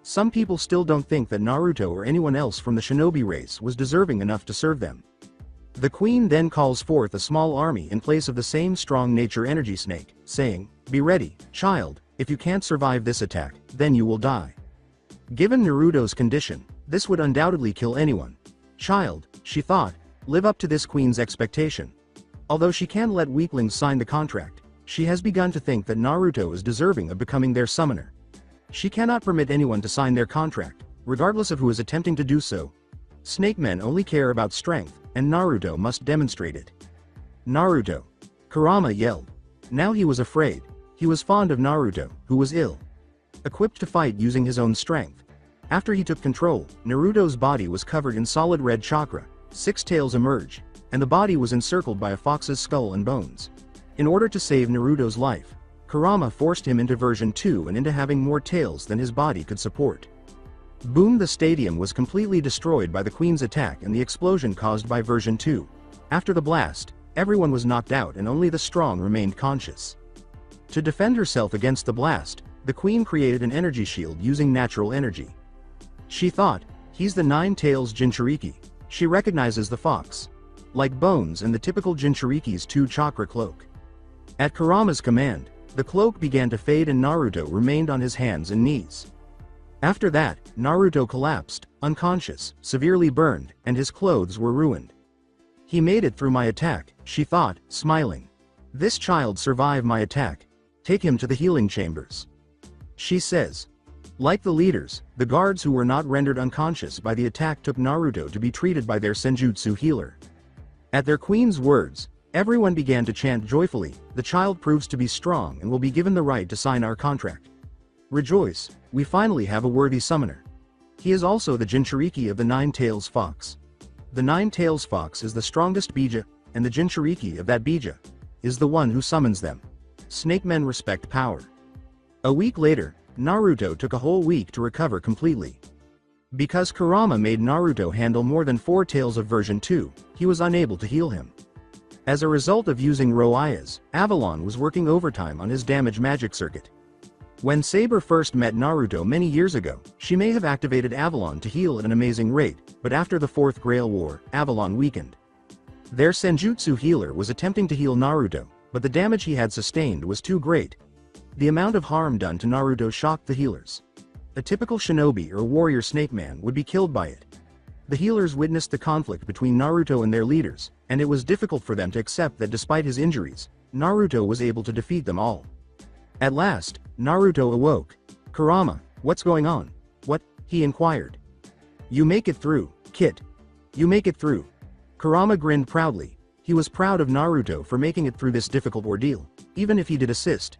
Some people still don't think that Naruto or anyone else from the shinobi race was deserving enough to serve them. The queen then calls forth a small army in place of the same strong nature energy snake, saying, "Be ready, child, if you can't survive this attack, then you will die." Given Naruto's condition, this would undoubtedly kill anyone. Child, she thought, live up to this queen's expectation. Although she can let weaklings sign the contract, she has begun to think that Naruto is deserving of becoming their summoner. She cannot permit anyone to sign their contract, regardless of who is attempting to do so. Snake men only care about strength, and Naruto must demonstrate it. Naruto! Kurama yelled. Now he was afraid. He was fond of Naruto, who was ill. Equipped to fight using his own strength. After he took control, Naruto's body was covered in solid red chakra, 6 tails emerged, and the body was encircled by a fox's skull and bones. In order to save Naruto's life, Kurama forced him into version 2 and into having more tails than his body could support. Boom! The stadium was completely destroyed by the queen's attack and the explosion caused by version 2. After the blast, everyone was knocked out and only the strong remained conscious. To defend herself against the blast, the queen created an energy shield using natural energy. She thought, he's the 9 tails Jinchuriki. She recognizes the fox. Like bones and the typical Jinchuriki's 2 chakra cloak. At Kurama's command, the cloak began to fade and Naruto remained on his hands and knees. After that, Naruto collapsed, unconscious, severely burned, and his clothes were ruined. He made it through my attack, she thought, smiling. This child survived my attack. Take him to the healing chambers. She says. Like the leaders, the guards who were not rendered unconscious by the attack took Naruto to be treated by their senjutsu healer. At their queen's words, everyone began to chant joyfully, "The child proves to be strong and will be given the right to sign our contract. Rejoice, we finally have a worthy summoner. He is also the Jinchuriki of the 9 tails fox. The 9 tails fox is the strongest bija, and the Jinchuriki of that bija is the one who summons them. Snake men respect power." A week later, Naruto took a whole week to recover completely. Because Kurama made Naruto handle more than 4 tails of version 2, he was unable to heal him. As a result of using Roias, Avalon was working overtime on his damage magic circuit. When Saber first met Naruto many years ago, she may have activated Avalon to heal at an amazing rate, but after the Fourth Grail War, Avalon weakened. Their Senjutsu healer was attempting to heal Naruto, but the damage he had sustained was too great. The amount of harm done to Naruto shocked the healers. A typical shinobi or warrior snake man would be killed by it. The healers witnessed the conflict between Naruto and their leaders, and it was difficult for them to accept that despite his injuries, Naruto was able to defeat them all. At last, Naruto awoke. "Kurama, what's going on?" "What?" he inquired. "You make it through, kid. You make it through." Kurama grinned proudly. He was proud of Naruto for making it through this difficult ordeal, even if he did assist.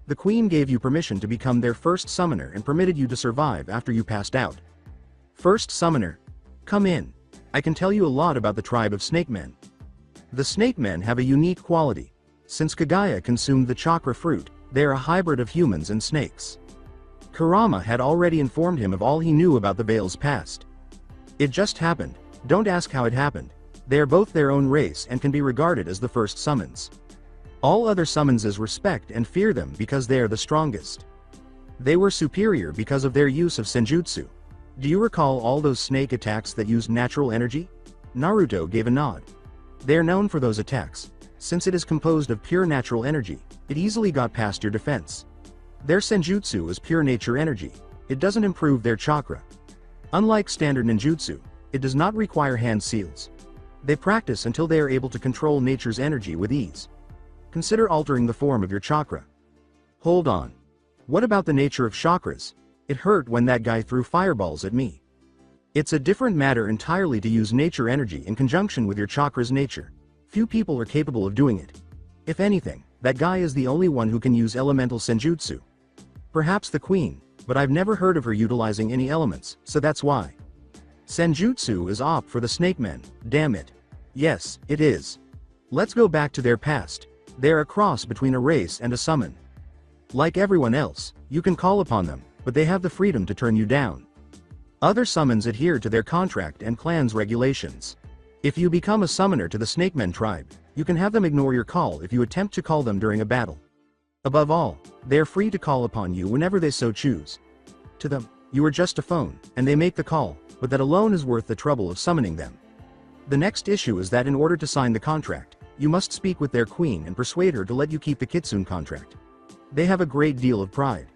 The queen gave you permission to become their first summoner and permitted you to survive after you passed out. First summoner? Come in. I can tell you a lot about the tribe of snake men. The snake men have a unique quality. Since Kagaya consumed the chakra fruit, they are a hybrid of humans and snakes. Kurama had already informed him of all he knew about the Veil's past. It just happened. Don't ask how it happened. They are both their own race and can be regarded as the first summons. All other summonses respect and fear them because they are the strongest. They were superior because of their use of senjutsu. Do you recall all those snake attacks that used natural energy? Naruto gave a nod. They are known for those attacks. Since it is composed of pure natural energy, it easily got past your defense. Their senjutsu is pure nature energy. It doesn't improve their chakra. Unlike standard ninjutsu, it does not require hand seals. They practice until they are able to control nature's energy with ease. Consider altering the form of your chakra. Hold on. What about the nature of chakras? It hurt when that guy threw fireballs at me. It's a different matter entirely to use nature energy in conjunction with your chakra's nature. Few people are capable of doing it. If anything, that guy is the only one who can use elemental senjutsu. Perhaps the queen, but I've never heard of her utilizing any elements, so that's why. Senjutsu is op for the snake men, damn it. Yes, it is. Let's go back to their past. They're a cross between a race and a summon. Like everyone else, you can call upon them, but they have the freedom to turn you down. Other summons adhere to their contract and clan's regulations. If you become a summoner to the Snakemen tribe, you can have them ignore your call if you attempt to call them during a battle. Above all, they are free to call upon you whenever they so choose. To them, you are just a phone, and they make the call, but that alone is worth the trouble of summoning them. The next issue is that in order to sign the contract, you must speak with their queen and persuade her to let you keep the Kitsune contract. They have a great deal of pride.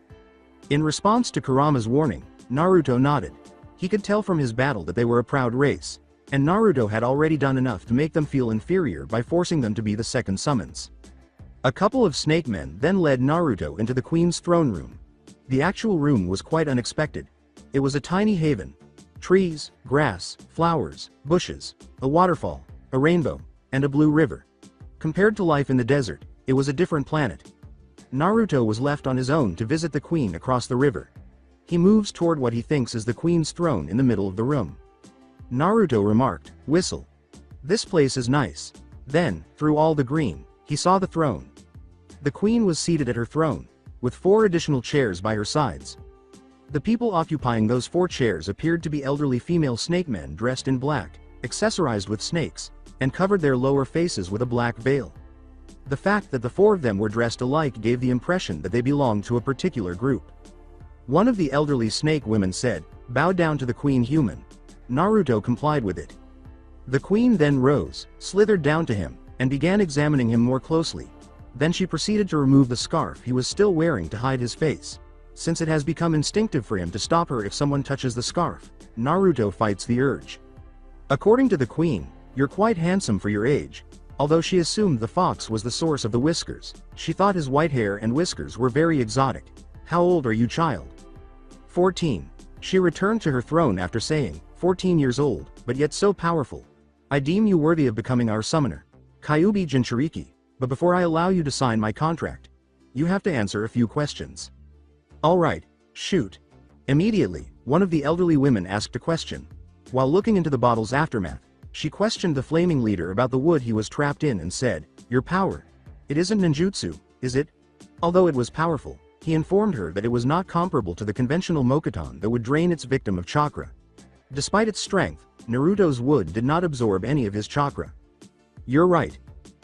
In response to Kurama's warning, Naruto nodded. He could tell from his battle that they were a proud race, and Naruto had already done enough to make them feel inferior by forcing them to be the second summons. A couple of snake men then led Naruto into the queen's throne room. The actual room was quite unexpected. It was a tiny haven. Trees, grass, flowers, bushes, a waterfall, a rainbow, and a blue river. Compared to life in the desert, it was a different planet. Naruto was left on his own to visit the queen across the river. He moves toward what he thinks is the queen's throne in the middle of the room. Naruto remarked, "Whistle. This place is nice." Then, through all the green, he saw the throne. The queen was seated at her throne, with 4 additional chairs by her sides. The people occupying those 4 chairs appeared to be elderly female snake men dressed in black, accessorized with snakes, and covered their lower faces with a black veil. The fact that the 4 of them were dressed alike gave the impression that they belonged to a particular group. One of the elderly snake women said, "Bow down to the queen human." Naruto complied with it. The queen then rose, slithered down to him, and began examining him more closely. Then she proceeded to remove the scarf he was still wearing to hide his face. Since it has become instinctive for him to stop her if someone touches the scarf, Naruto fights the urge. According to the queen, "You're quite handsome for your age." Although she assumed the fox was the source of the whiskers, she thought his white hair and whiskers were very exotic. "How old are you, child?" 14. She returned to her throne after saying, 14 years old, but yet so powerful. "I deem you worthy of becoming our summoner, Kyuubi Jinchuriki, but before I allow you to sign my contract, you have to answer a few questions." "Alright, shoot." Immediately, one of the elderly women asked a question. While looking into the bottle's aftermath, she questioned the flaming leader about the wood he was trapped in and said, "Your power. It isn't ninjutsu, is it?" Although it was powerful, he informed her that it was not comparable to the conventional mokuton that would drain its victim of chakra. Despite its strength, Naruto's wood did not absorb any of his chakra. "You're right,"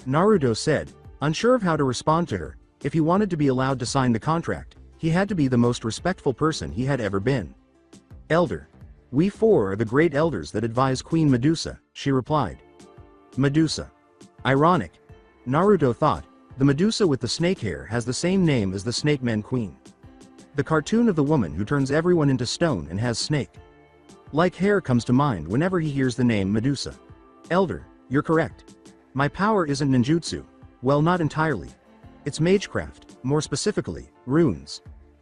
Naruto said, unsure of how to respond to her. If he wanted to be allowed to sign the contract, He had to be the most respectful person he had ever been. Elder. We four are the great elders that advise Queen Medusa, she replied. Medusa. Ironic. Naruto thought, the Medusa with the snake hair has the same name as the Snake Man Queen. The cartoon of the woman who turns everyone into stone and has snake. Like hair comes to mind whenever he hears the name Medusa. Elder, you're correct. My power isn't ninjutsu. Well, not entirely. It's magecraft, more specifically, runes.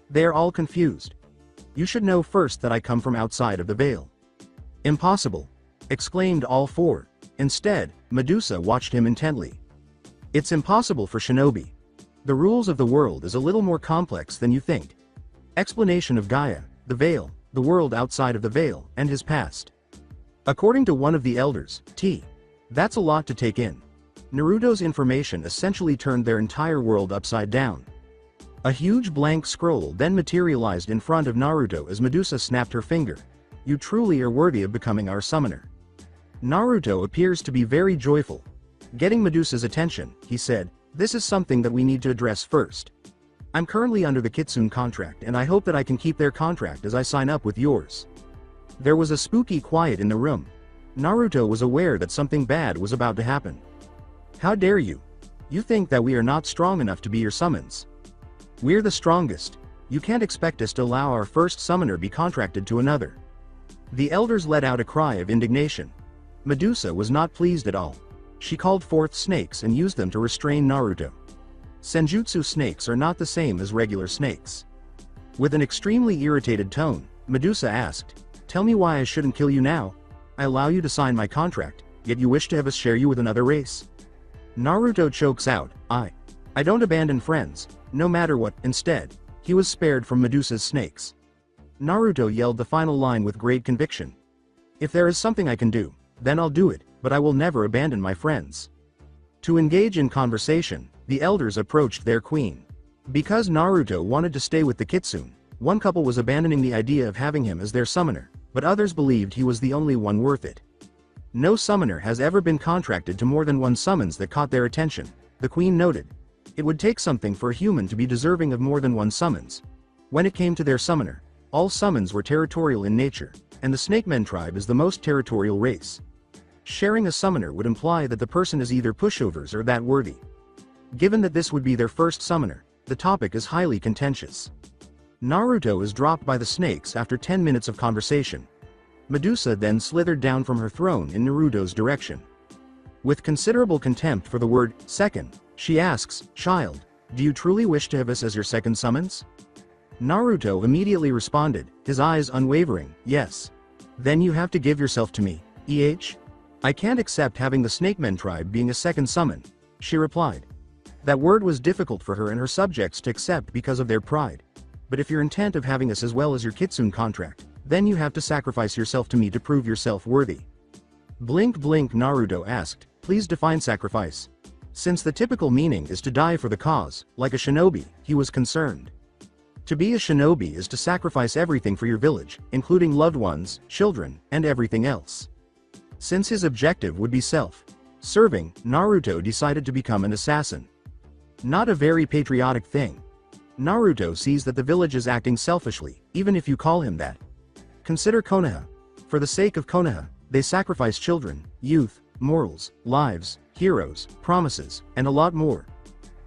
They are all confused. You should know first that I come from outside of the veil. Impossible! Exclaimed all four. Instead, Medusa watched him intently. It's impossible for shinobi. The rules of the world is a little more complex than you think. Explanation of Gaia, the veil, the world outside of the veil, and his past. According to one of the elders, That's a lot to take in. Naruto's information essentially turned their entire world upside down. A huge blank scroll then materialized in front of Naruto as Medusa snapped her finger. You truly are worthy of becoming our summoner. Naruto appears to be very joyful. Getting Medusa's attention, he said, this is something that we need to address first. I'm currently under the Kitsune contract and I hope that I can keep their contract as I sign up with yours. There was a spooky quiet in the room. Naruto was aware that something bad was about to happen. How dare you? You think that we are not strong enough to be your summons? We're the strongest. You can't expect us to allow our first summoner be contracted to another. The elders let out a cry of indignation. Medusa was not pleased at all. She called forth snakes and used them to restrain Naruto. Senjutsu snakes are not the same as regular snakes. With an extremely irritated tone, Medusa asked, tell me why I shouldn't kill you now? I allow you to sign my contract, yet you wish to have us share you with another race. Naruto chokes out, I don't abandon friends, no matter what. Instead, he was spared from Medusa's snakes. Naruto yelled the final line with great conviction. If there is something I can do, then I'll do it, but I will never abandon my friends. To engage in conversation, the elders approached their queen. Because Naruto wanted to stay with the Kitsune, one couple was abandoning the idea of having him as their summoner, but others believed he was the only one worth it. No summoner has ever been contracted to more than one summons that caught their attention, the queen noted. It would take something for a human to be deserving of more than one summons. When it came to their summoner, all summons were territorial in nature, and the Snakemen tribe is the most territorial race. Sharing a summoner would imply that the person is either pushovers or that worthy. Given that this would be their first summoner, the topic is highly contentious. Naruto is dropped by the snakes after 10 minutes of conversation. Medusa then slithered down from her throne in Naruto's direction. With considerable contempt for the word second, she asks, child, do you truly wish to have us as your second summons? Naruto immediately responded, his eyes unwavering, yes. Then you have to give yourself to me, I can't accept having the Snakemen tribe being a second summon, she replied. That word was difficult for her and her subjects to accept because of their pride. But if you're intent of having us as well as your Kitsune contract, then you have to sacrifice yourself to me to prove yourself worthy. Blink blink, Naruto asked, please define sacrifice. Since the typical meaning is to die for the cause, like a shinobi, he was concerned. To be a shinobi is to sacrifice everything for your village, including loved ones, children, and everything else. Since his objective would be self-serving, Naruto decided to become an assassin. Not a very patriotic thing. Naruto sees that the village is acting selfishly, even if you call him that. Consider Konoha. For the sake of Konoha, they sacrifice children, youth, morals, lives, heroes, promises, and a lot more.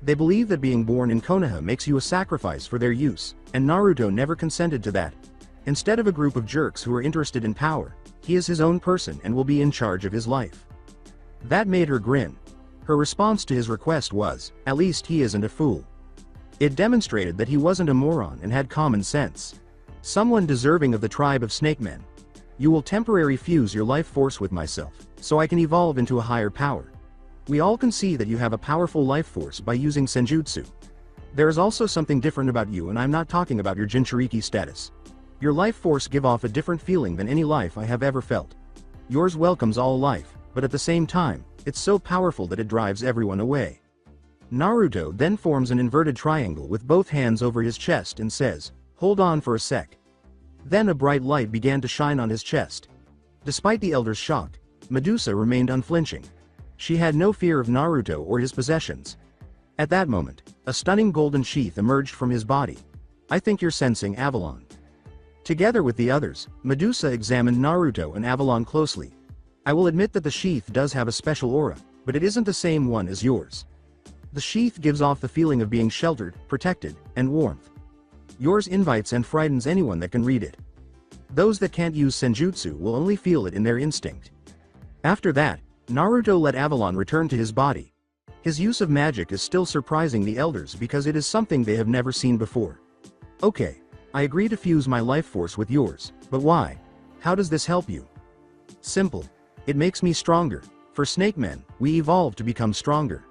They believe that being born in Konoha makes you a sacrifice for their use, and Naruto never consented to that. Instead of a group of jerks who are interested in power, he is his own person and will be in charge of his life. That made her grin. Her response to his request was, at least he isn't a fool. It demonstrated that he wasn't a moron and had common sense. Someone deserving of the tribe of Snakemen. You will temporarily fuse your life force with myself, so I can evolve into a higher power. We all can see that you have a powerful life force by using Senjutsu. There is also something different about you, and I'm not talking about your Jinchuriki status. Your life force give off a different feeling than any life I have ever felt. Yours welcomes all life, but at the same time, it's so powerful that it drives everyone away. Naruto then forms an inverted triangle with both hands over his chest and says, hold on for a sec. Then a bright light began to shine on his chest. Despite the elder's shock, Medusa remained unflinching. She had no fear of Naruto or his possessions. At that moment, a stunning golden sheath emerged from his body. I think you're sensing Avalon. Together with the others, Medusa examined Naruto and Avalon closely. I will admit that the sheath does have a special aura, but it isn't the same one as yours. The sheath gives off the feeling of being sheltered, protected, and warmth. Yours invites and frightens anyone that can read it. Those that can't use senjutsu will only feel it in their instinct. After that, Naruto let Avalon return to his body. His use of magic is still surprising the elders because it is something they have never seen before. Okay, I agree to fuse my life force with yours, but why? How does this help you? Simple. It makes me stronger. For snake men, we evolve to become stronger.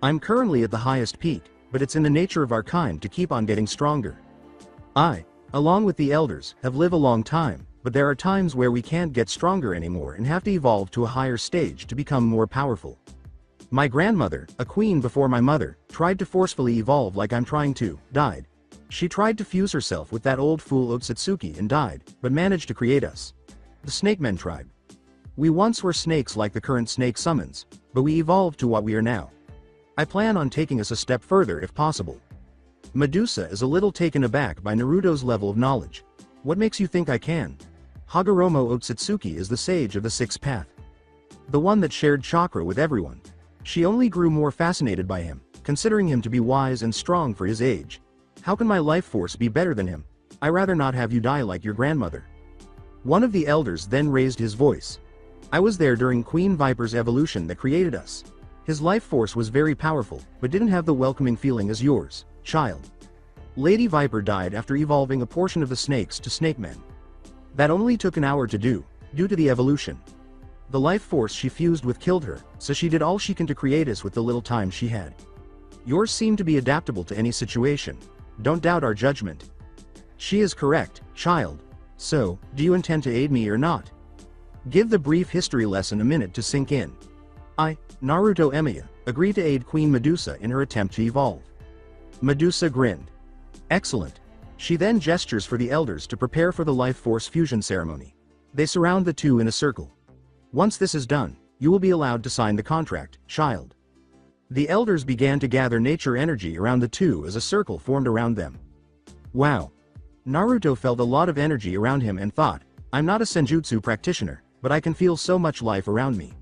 I'm currently at the highest peak, but it's in the nature of our kind to keep on getting stronger. I, along with the elders, have lived a long time, but there are times where we can't get stronger anymore and have to evolve to a higher stage to become more powerful. My grandmother, a queen before my mother, tried to forcefully evolve like I'm trying to, died. She tried to fuse herself with that old fool Otsutsuki and died, but managed to create us. The Snake Men tribe. We once were snakes like the current snake summons, but we evolved to what we are now. I plan on taking us a step further if possible. Medusa is a little taken aback by Naruto's level of knowledge. What makes you think I can? Hagoromo Otsutsuki is the sage of the sixth path. The one that shared chakra with everyone. She only grew more fascinated by him, considering him to be wise and strong for his age. How can my life force be better than him? I rather not have you die like your grandmother. One of the elders then raised his voice. I was there during Queen Viper's evolution that created us. His life force was very powerful, but didn't have the welcoming feeling as yours, child. Lady Viper died after evolving a portion of the snakes to snake men. That only took an hour to do, due to the evolution. The life force she fused with killed her, so she did all she can to create us with the little time she had. Yours seemed to be adaptable to any situation. Don't doubt our judgment. She is correct, child. So, do you intend to aid me or not? Give the brief history lesson a minute to sink in. I, Naruto Emiya, agree to aid Queen Medusa in her attempt to evolve. Medusa grinned. Excellent. She then gestures for the elders to prepare for the life force fusion ceremony. They surround the two in a circle. Once this is done, you will be allowed to sign the contract, child. The elders began to gather nature energy around the two as a circle formed around them. Wow. Naruto felt a lot of energy around him and thought, I'm not a senjutsu practitioner, but I can feel so much life around me.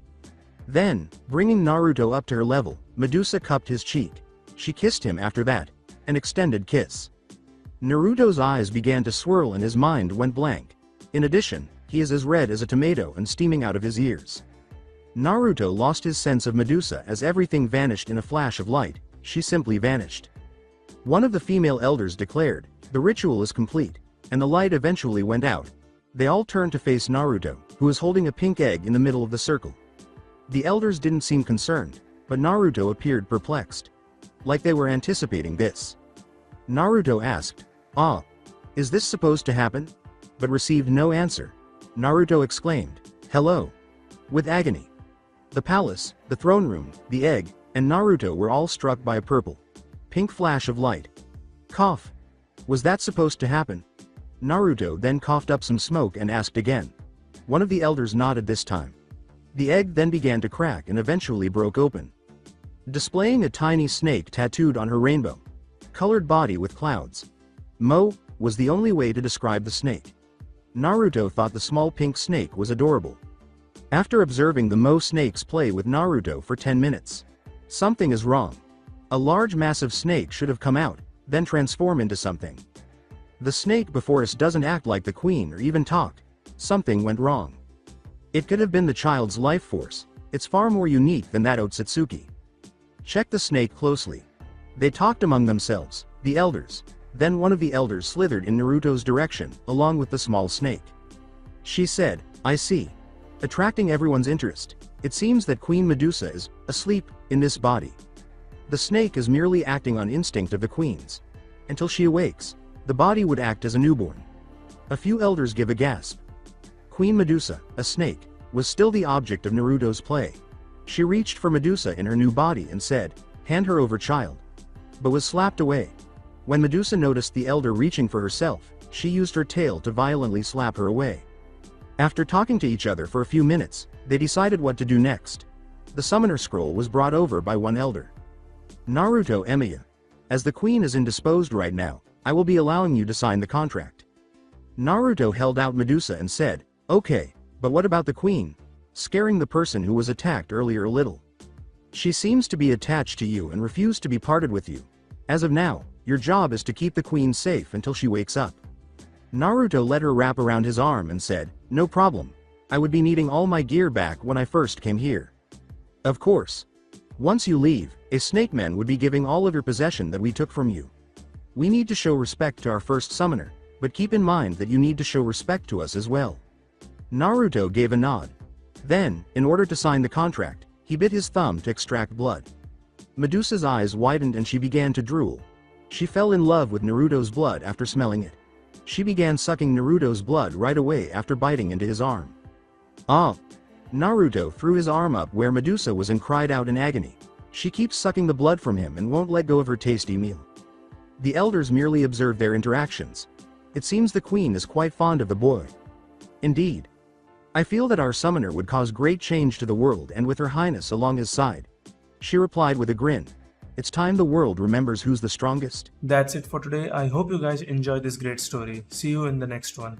Then, bringing Naruto up to her level, Medusa cupped his cheek. She kissed him after that. An extended kiss. Naruto's eyes began to swirl and his mind went blank. In addition, he is as red as a tomato and steaming out of his ears. Naruto lost his sense of Medusa as everything vanished in a flash of light. She simply vanished. One of the female elders declared, the ritual is complete, and the light eventually went out. They all turned to face Naruto, who was holding a pink egg in the middle of the circle. The elders didn't seem concerned, but Naruto appeared perplexed. Like they were anticipating this. Naruto asked, is this supposed to happen? But received no answer. Naruto exclaimed, hello. With agony. The palace, the throne room, the egg, and Naruto were all struck by a purple, pink flash of light. Cough. Was that supposed to happen? Naruto then coughed up some smoke and asked again. One of the elders nodded this time. The egg then began to crack and eventually broke open, displaying a tiny snake tattooed on her rainbow colored body with clouds. Mo was the only way to describe the snake. Naruto thought the small pink snake was adorable. After observing the Mo snakes play with Naruto for 10 minutes, something is wrong. A large massive snake should have come out, then transform into something. The snake before us doesn't act like the queen or even talk. Something went wrong. It could have been the child's life force. It's far more unique than that Otsutsuki. Check the snake closely. They talked among themselves, the elders. Then one of the elders slithered in Naruto's direction, along with the small snake. She said, I see. Attracting everyone's interest, it seems that Queen Medusa is asleep in this body. The snake is merely acting on instinct of the queen's. Until she awakes, the body would act as a newborn. A few elders give a gasp. Queen Medusa, a snake, was still the object of Naruto's play. She reached for Medusa in her new body and said, hand her over, child. But was slapped away. When Medusa noticed the elder reaching for herself, she used her tail to violently slap her away. After talking to each other for a few minutes, they decided what to do next. The summoner scroll was brought over by one elder. Naruto Emiya. As the queen is indisposed right now, I will be allowing you to sign the contract. Naruto held out Medusa and said, okay, but what about the queen? Scaring the person who was attacked earlier a little. She seems to be attached to you and refused to be parted with you. As of now, your job is to keep the queen safe until she wakes up. Naruto let her wrap around his arm and said, no problem. I would be needing all my gear back when I first came here. Of course. Once you leave, a snake man would be giving all of your possession that we took from you. We need to show respect to our first summoner, but keep in mind that you need to show respect to us as well. Naruto gave a nod. Then, in order to sign the contract, he bit his thumb to extract blood. Medusa's eyes widened and she began to drool. She fell in love with Naruto's blood after smelling it. She began sucking Naruto's blood right away after biting into his arm. Ah! Naruto threw his arm up where Medusa was and cried out in agony. She keeps sucking the blood from him and won't let go of her tasty meal. The elders merely observed their interactions. It seems the queen is quite fond of the boy. Indeed. I feel that our summoner would cause great change to the world and with her highness along his side. She replied with a grin. It's time the world remembers who's the strongest. That's it for today. I hope you guys enjoyed this great story. See you in the next one.